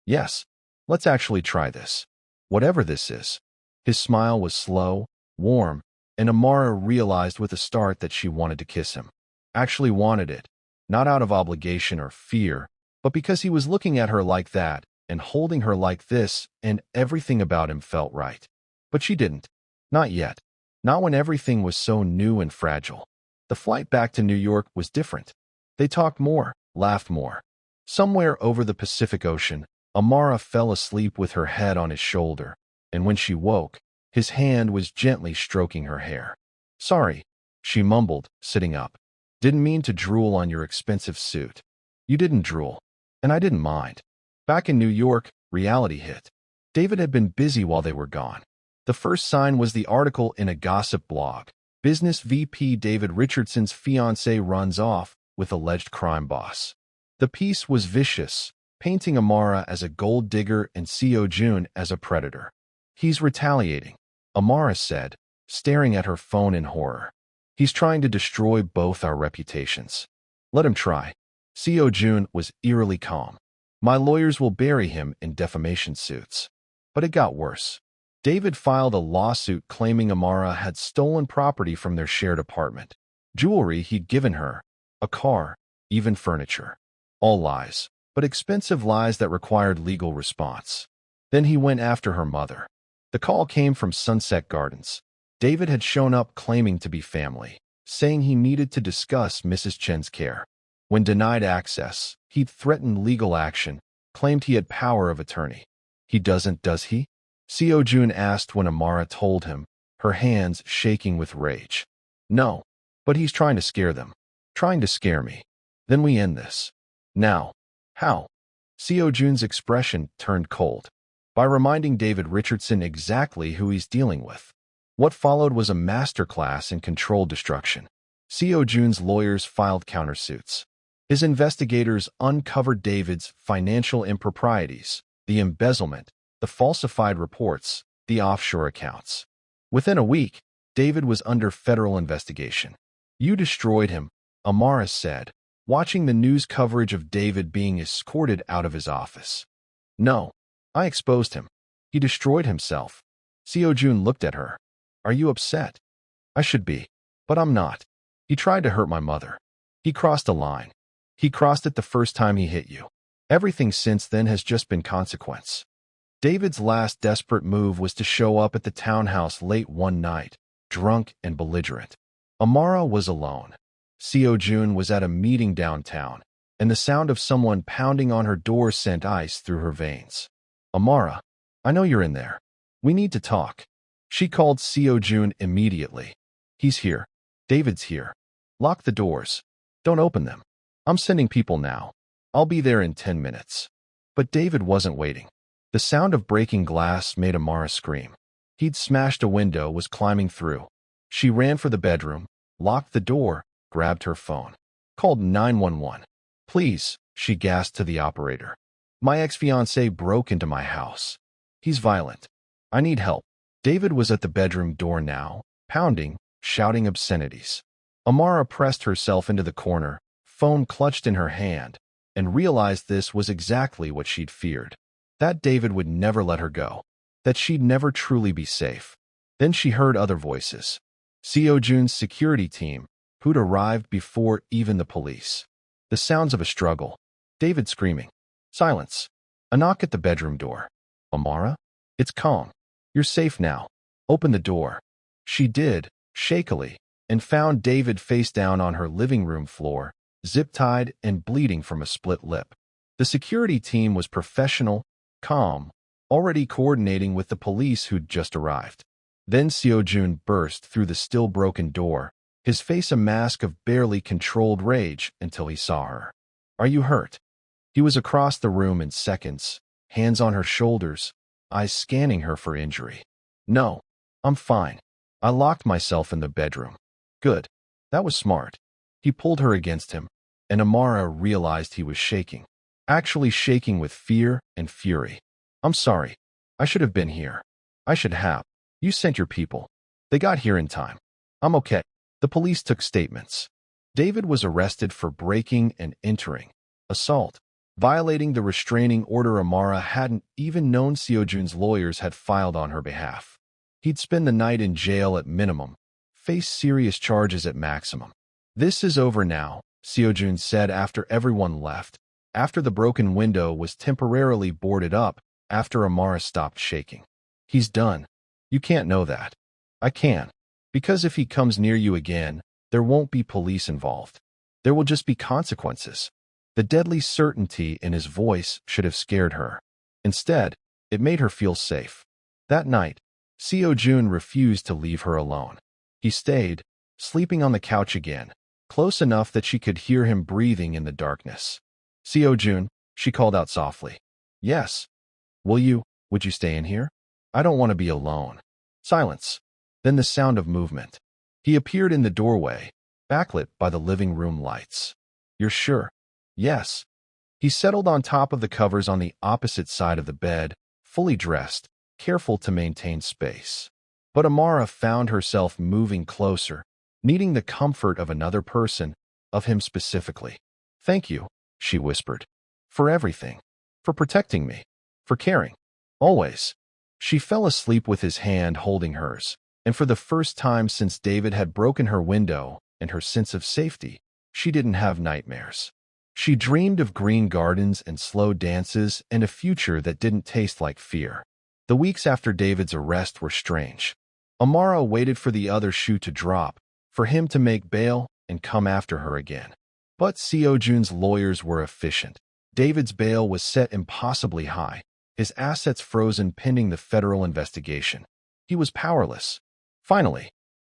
Yes. Let's actually try this. Whatever this is. His smile was slow, warm, and Amara realized with a start that she wanted to kiss him. Actually wanted it. Not out of obligation or fear, but because he was looking at her like that and holding her like this, and everything about him felt right. But she didn't. Not yet. Not when everything was so new and fragile. The flight back to New York was different. They talked more, laughed more. Somewhere over the Pacific Ocean, Amara fell asleep with her head on his shoulder, and when she woke, his hand was gently stroking her hair. Sorry, she mumbled, sitting up. Didn't mean to drool on your expensive suit. You didn't drool, and I didn't mind. Back in New York, reality hit. David had been busy while they were gone. The first sign was the article in a gossip blog. Business VP David Richardson's fiancé runs off with alleged crime boss. The piece was vicious, painting Amara as a gold digger and Seo-joon as a predator. He's retaliating, Amara said, staring at her phone in horror. He's trying to destroy both our reputations. Let him try. Seo-joon was eerily calm. My lawyers will bury him in defamation suits. But it got worse. David filed a lawsuit claiming Amara had stolen property from their shared apartment. Jewelry he'd given her, a car, even furniture. All lies, but expensive lies that required legal response. Then he went after her mother. The call came from Sunset Gardens. David had shown up claiming to be family, saying he needed to discuss Mrs. Chen's care. When denied access, he'd threatened legal action, claimed he had power of attorney. He doesn't, does he? Seo-joon asked when Amara told him, her hands shaking with rage. No, but he's trying to scare them. Trying to scare me. Then we end this. Now. How? Seo-joon's expression turned cold. By reminding David Richardson exactly who he's dealing with. What followed was a masterclass in controlled destruction. Seo-joon's lawyers filed countersuits. His investigators uncovered David's financial improprieties, the embezzlement, the falsified reports, the offshore accounts. Within a week, David was under federal investigation. You destroyed him, Amara said, watching the news coverage of David being escorted out of his office. No, I exposed him. He destroyed himself. Seo-joon looked at her. Are you upset? I should be, but I'm not. He tried to hurt my mother. He crossed a line. He crossed it the first time he hit you. Everything since then has just been consequence. David's last desperate move was to show up at the townhouse late one night, drunk and belligerent. Amara was alone. Seo-joon was at a meeting downtown, and the sound of someone pounding on her door sent ice through her veins. Amara, I know you're in there. We need to talk. She called Seo-joon immediately. He's here. David's here. Lock the doors. Don't open them. I'm sending people now. I'll be there in 10 minutes. But David wasn't waiting. The sound of breaking glass made Amara scream. He'd smashed a window, was climbing through. She ran for the bedroom, locked the door, grabbed her phone. Called 911. Please, she gasped to the operator. My ex-fiancé broke into my house. He's violent. I need help. David was at the bedroom door now, pounding, shouting obscenities. Amara pressed herself into the corner, phone clutched in her hand, and realized this was exactly what she'd feared. That David would never let her go. That she'd never truly be safe. Then she heard other voices. Seo-joon's security team, who'd arrived before even the police. The sounds of a struggle. David screaming. Silence. A knock at the bedroom door. Amara? It's calm. You're safe now. Open the door. She did, shakily, and found David face down on her living room floor, zip-tied and bleeding from a split lip. The security team was professional, calm, already coordinating with the police who'd just arrived. Then Seo-joon burst through the still broken door, his face a mask of barely controlled rage until he saw her. "Are you hurt?" He was across the room in seconds, hands on her shoulders, eyes scanning her for injury. "No, I'm fine. I locked myself in the bedroom." "Good. That was smart." He pulled her against him, and Amara realized he was shaking. Actually shaking with fear and fury. "I'm sorry. I should have been here. I should have. You sent your people. They got here in time. I'm okay." The police took statements. David was arrested for breaking and entering, assault, violating the restraining order Amara hadn't even known Seo-joon's lawyers had filed on her behalf. He'd spend the night in jail at minimum, face serious charges at maximum. "This is over now," Seo-joon said after everyone left, after the broken window was temporarily boarded up, after Amara stopped shaking. "He's done. You can't know that." "I can. Because if he comes near you again, there won't be police involved. There will just be consequences." The deadly certainty in his voice should have scared her. Instead, it made her feel safe. That night, Seo-joon refused to leave her alone. He stayed, sleeping on the couch again, close enough that she could hear him breathing in the darkness. "Seo-joon," she called out softly. "Yes." Would you stay in here? I don't want to be alone." Silence. Then the sound of movement. He appeared in the doorway, backlit by the living room lights. "You're sure?" "Yes." He settled on top of the covers on the opposite side of the bed, fully dressed, careful to maintain space. But Amara found herself moving closer, needing the comfort of another person, of him specifically. "Thank you," she whispered. "For everything. For protecting me. For caring. Always." She fell asleep with his hand holding hers, and for the first time since David had broken her window and her sense of safety, she didn't have nightmares. She dreamed of green gardens and slow dances and a future that didn't taste like fear. The weeks after David's arrest were strange. Amara waited for the other shoe to drop, for him to make bail and come after her again. But Seo-joon's lawyers were efficient. David's bail was set impossibly high, his assets frozen pending the federal investigation. He was powerless. Finally,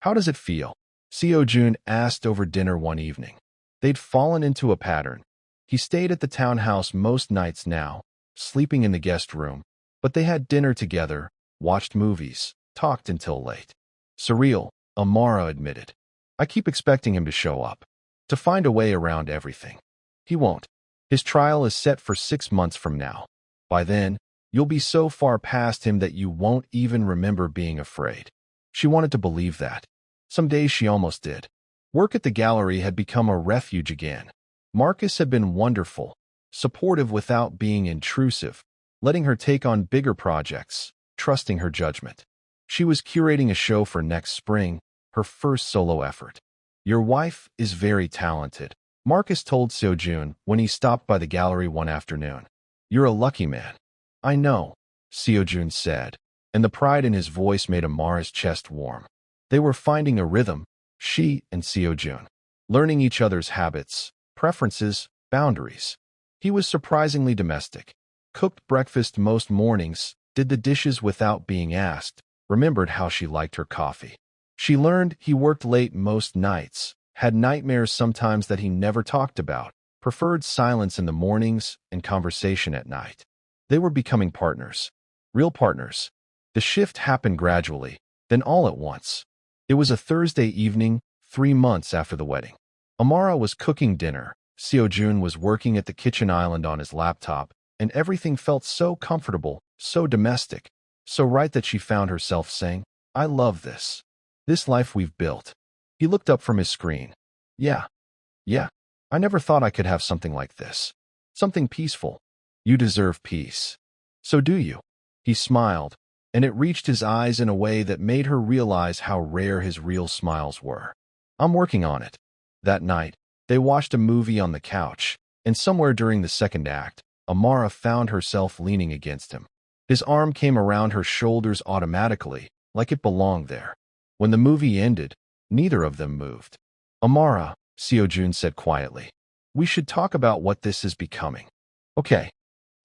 "How does it feel?" Seo-joon asked over dinner one evening. They'd fallen into a pattern. He stayed at the townhouse most nights now, sleeping in the guest room, but they had dinner together, watched movies, talked until late. "Surreal," Amara admitted. "I keep expecting him to show up, to find a way around everything. He won't. His trial is set for 6 months from now. By then, you'll be so far past him that you won't even remember being afraid." She wanted to believe that. Some days she almost did. Work at the gallery had become a refuge again. Marcus had been wonderful, supportive without being intrusive, letting her take on bigger projects, trusting her judgment. She was curating a show for next spring, her first solo effort. "Your wife is very talented," Marcus told Seo-joon when he stopped by the gallery one afternoon. "You're a lucky man." "I know," Seo-joon said, and the pride in his voice made Amara's chest warm. They were finding a rhythm, she and Seo-joon, learning each other's habits, preferences, boundaries. He was surprisingly domestic. Cooked breakfast most mornings, did the dishes without being asked, remembered how she liked her coffee. She learned he worked late most nights, had nightmares sometimes that he never talked about, preferred silence in the mornings and conversation at night. They were becoming partners. Real partners. The shift happened gradually, then all at once. It was a Thursday evening, 3 months after the wedding. Amara was cooking dinner, Seo-joon was working at the kitchen island on his laptop, and everything felt so comfortable, so domestic, so right that she found herself saying, "I love this. This life we've built." He looked up from his screen. Yeah. I never thought I could have something like this. Something peaceful. You deserve peace. So do you." He smiled, and it reached his eyes in a way that made her realize how rare his real smiles were. "I'm working on it." That night, they watched a movie on the couch, and somewhere during the second act, Amara found herself leaning against him. His arm came around her shoulders automatically, like it belonged there. When the movie ended, neither of them moved. "Amara," Seo-joon said quietly, We should talk about what this is becoming. Okay,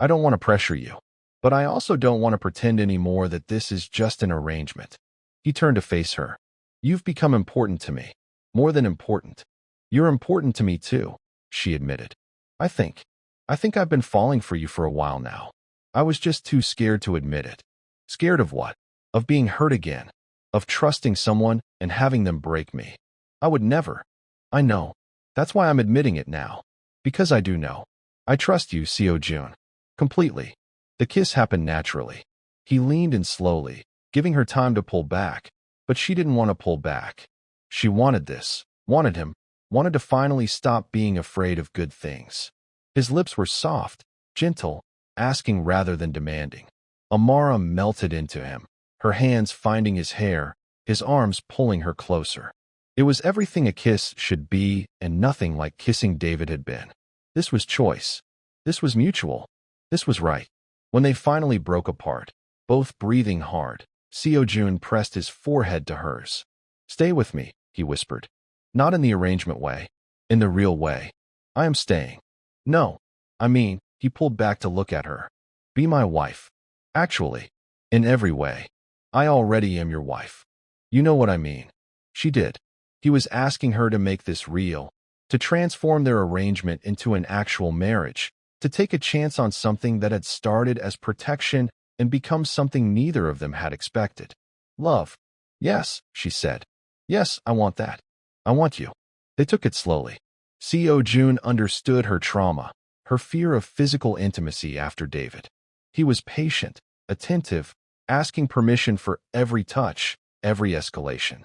I don't want to pressure you, but I also don't want to pretend anymore that this is just an arrangement. He turned to face her. You've become important to me. More than important. You're important to me too, she admitted. I think I've been falling for you for a while now. I was just too scared to admit it. Scared of what? Of being hurt again. Of trusting someone and having them break me. I would never. I know. That's why I'm admitting it now. Because I do know. I trust you, Seo-joon. Completely. The kiss happened naturally. He leaned in slowly, giving her time to pull back, but she didn't want to pull back. She wanted this, wanted him, wanted to finally stop being afraid of good things. His lips were soft, gentle, asking rather than demanding. Amara melted into him, her hands finding his hair, his arms pulling her closer. It was everything a kiss should be and nothing like kissing David had been. This was choice. This was mutual. This was right. When they finally broke apart, both breathing hard, Seo-joon pressed his forehead to hers. Stay with me, he whispered. Not in the arrangement way. In the real way. I am staying. No. I mean, he pulled back to look at her. Be my wife. Actually. In every way. I already am your wife. You know what I mean. She did. He was asking her to make this real, to transform their arrangement into an actual marriage, to take a chance on something that had started as protection and become something neither of them had expected. Love. Yes, she said. Yes, I want that. I want you. They took it slowly. Seo-joon understood her trauma, her fear of physical intimacy after David. He was patient, attentive, asking permission for every touch, every escalation.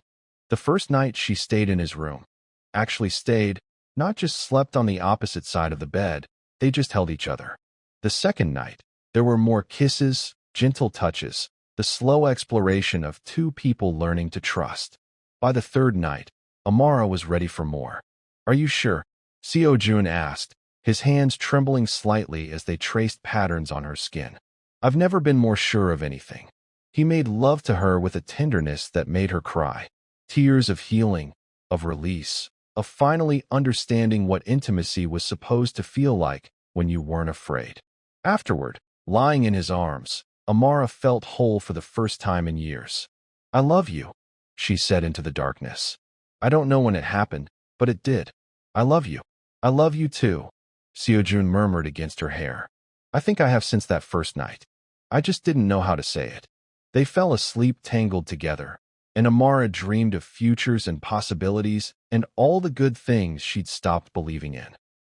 The first night she stayed in his room. Actually stayed, not just slept on the opposite side of the bed, they just held each other. The second night, there were more kisses, gentle touches, the slow exploration of two people learning to trust. By the third night, Amara was ready for more. Are you sure? Seo-joon asked, his hands trembling slightly as they traced patterns on her skin. I've never been more sure of anything. He made love to her with a tenderness that made her cry. Tears of healing, of release, of finally understanding what intimacy was supposed to feel like when you weren't afraid. Afterward, lying in his arms, Amara felt whole for the first time in years. I love you, she said into the darkness. I don't know when it happened, but it did. I love you. I love you too, Seo-joon murmured against her hair. I think I have since that first night. I just didn't know how to say it. They fell asleep tangled together, and Amara dreamed of futures and possibilities and all the good things she'd stopped believing in.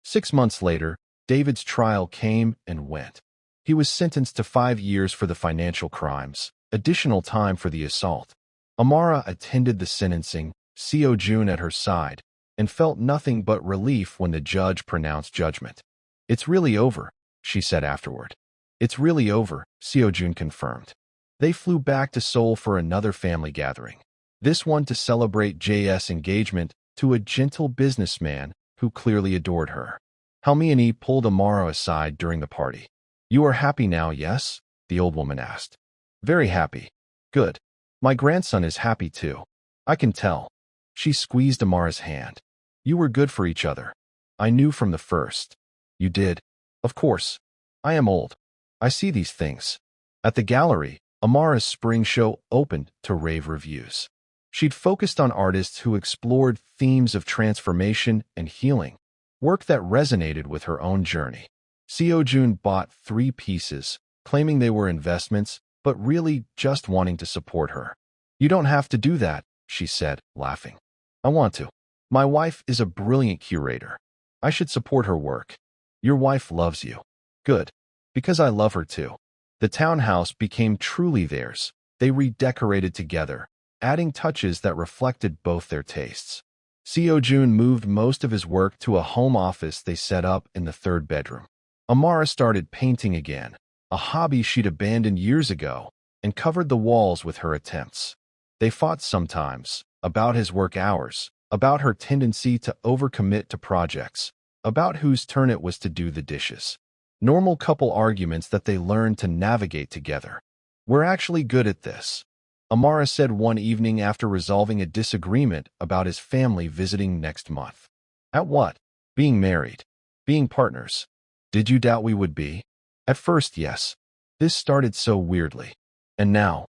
6 months later, David's trial came and went. He was sentenced to 5 years for the financial crimes, additional time for the assault. Amara attended the sentencing, Seo-joon at her side, and felt nothing but relief when the judge pronounced judgment. It's really over, she said afterward. It's really over, Seo-joon confirmed. They flew back to Seoul for another family gathering, this one to celebrate JS' engagement to a gentle businessman who clearly adored her. Halmiani pulled Amara aside during the party. You are happy now, yes? The old woman asked. Very happy. Good. My grandson is happy too. I can tell. She squeezed Amara's hand. You were good for each other. I knew from the first. You did. Of course. I am old. I see these things. At the gallery, Amara's spring show opened to rave reviews. She'd focused on artists who explored themes of transformation and healing, work that resonated with her own journey. Seo-joon bought 3 pieces, claiming they were investments, but really just wanting to support her. You don't have to do that, she said, laughing. I want to. My wife is a brilliant curator. I should support her work. Your wife loves you. Good. Because I love her too. The townhouse became truly theirs. They redecorated together, adding touches that reflected both their tastes. Seo-joon moved most of his work to a home office they set up in the 3rd bedroom. Amara started painting again, a hobby she'd abandoned years ago, and covered the walls with her attempts. They fought sometimes, about his work hours, about her tendency to overcommit to projects, about whose turn it was to do the dishes. Normal couple arguments that they learned to navigate together. We're actually good at this, Amara said one evening after resolving a disagreement about his family visiting next month. At what? Being married. Being partners. Did you doubt we would be? At first, yes. This started so weirdly. And now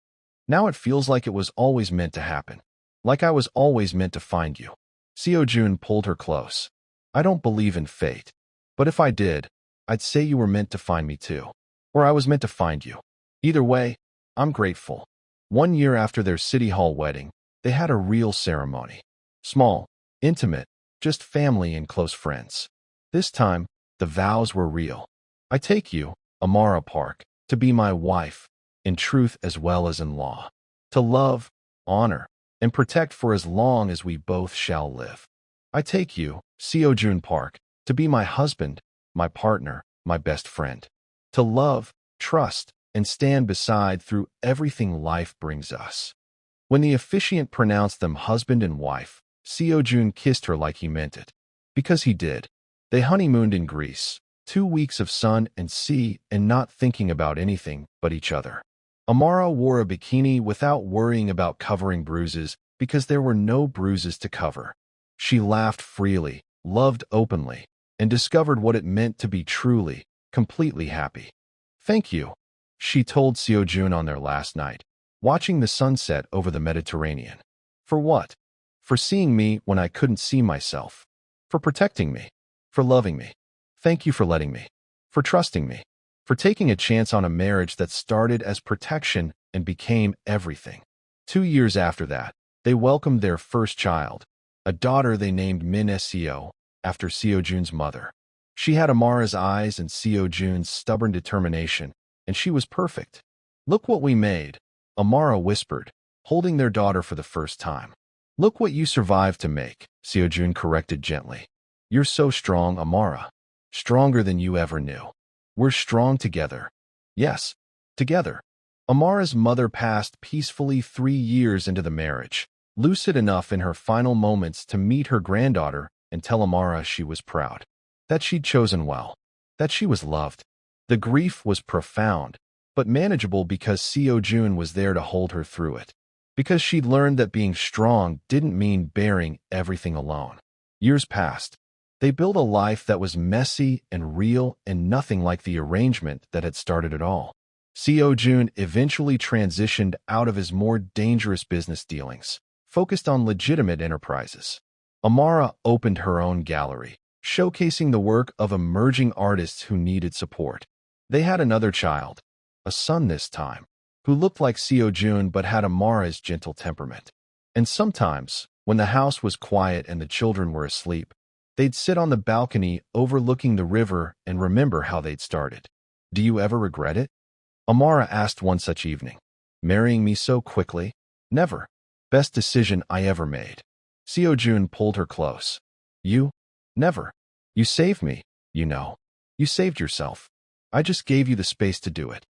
it feels like it was always meant to happen. Like I was always meant to find you. Seo-joon pulled her close. I don't believe in fate. But if I did, I'd say you were meant to find me too. Or I was meant to find you. Either way, I'm grateful. 1 year after their city hall wedding, they had a real ceremony. Small, intimate, just family and close friends. This time, the vows were real. I take you, Amara Park, to be my wife, in truth as well as in law. To love, honor, and protect for as long as we both shall live. I take you, Seo-joon Park, to be my husband, my partner, my best friend. To love, trust, and stand beside through everything life brings us. When the officiant pronounced them husband and wife, Seo-joon kissed her like he meant it. Because he did. They honeymooned in Greece, 2 weeks of sun and sea and not thinking about anything but each other. Amara wore a bikini without worrying about covering bruises because there were no bruises to cover. She laughed freely, loved openly, and discovered what it meant to be truly, completely happy. Thank you, she told Siojun on their last night, watching the sunset over the Mediterranean. For what? For seeing me when I couldn't see myself. For protecting me. For loving me. Thank you for letting me. For trusting me. For taking a chance on a marriage that started as protection and became everything. 2 years after that, they welcomed their first child, a daughter they named Seo, after Seo-jun's mother. She had Amara's eyes and Seo-jun's stubborn determination, and she was perfect. Look what we made, Amara whispered, holding their daughter for the first time. Look what you survived to make, Seo-jun corrected gently. You're so strong, Amara. Stronger than you ever knew. We're strong together. Yes, together. Amara's mother passed peacefully 3 years into the marriage, lucid enough in her final moments to meet her granddaughter and tell Amara she was proud. That she'd chosen well. That she was loved. The grief was profound, but manageable because Seo-jun was there to hold her through it. Because she'd learned that being strong didn't mean bearing everything alone. Years passed. They built a life that was messy and real and nothing like the arrangement that had started it all. Seo-jun eventually transitioned out of his more dangerous business dealings, focused on legitimate enterprises. Amara opened her own gallery, showcasing the work of emerging artists who needed support. They had another child, a son this time, who looked like Seo-jun but had Amara's gentle temperament. And sometimes, when the house was quiet and the children were asleep, they'd sit on the balcony overlooking the river and remember how they'd started. Do you ever regret it? Amara asked one such evening. Marrying me so quickly? Never. Best decision I ever made. Seo-jun pulled her close. You? Never. You saved me, you know. You saved yourself. I just gave you the space to do it.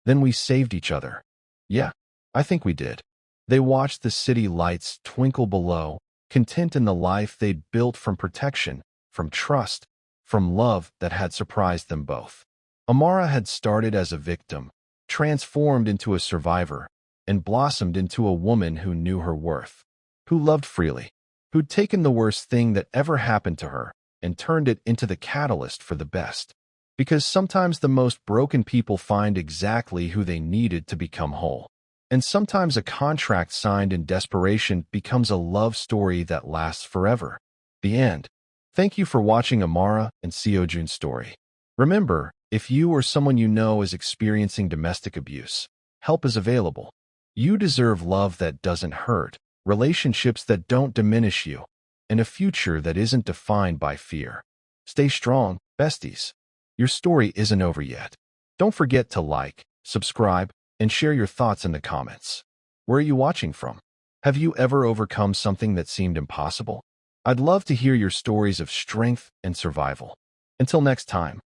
Then we saved each other. Yeah, I think we did. They watched the city lights twinkle below, content in the life they'd built from protection, from trust, from love that had surprised them both. Amara had started as a victim, transformed into a survivor, and blossomed into a woman who knew her worth, who loved freely, who'd taken the worst thing that ever happened to her and turned it into the catalyst for the best. Because sometimes the most broken people find exactly who they needed to become whole. And sometimes a contract signed in desperation becomes a love story that lasts forever. The end. Thank you for watching Amara and Seo-jun's story. Remember, if you or someone you know is experiencing domestic abuse, help is available. You deserve love that doesn't hurt, relationships that don't diminish you, and a future that isn't defined by fear. Stay strong, besties. Your story isn't over yet. Don't forget to like, subscribe, and share your thoughts in the comments. Where are you watching from? Have you ever overcome something that seemed impossible? I'd love to hear your stories of strength and survival. Until next time.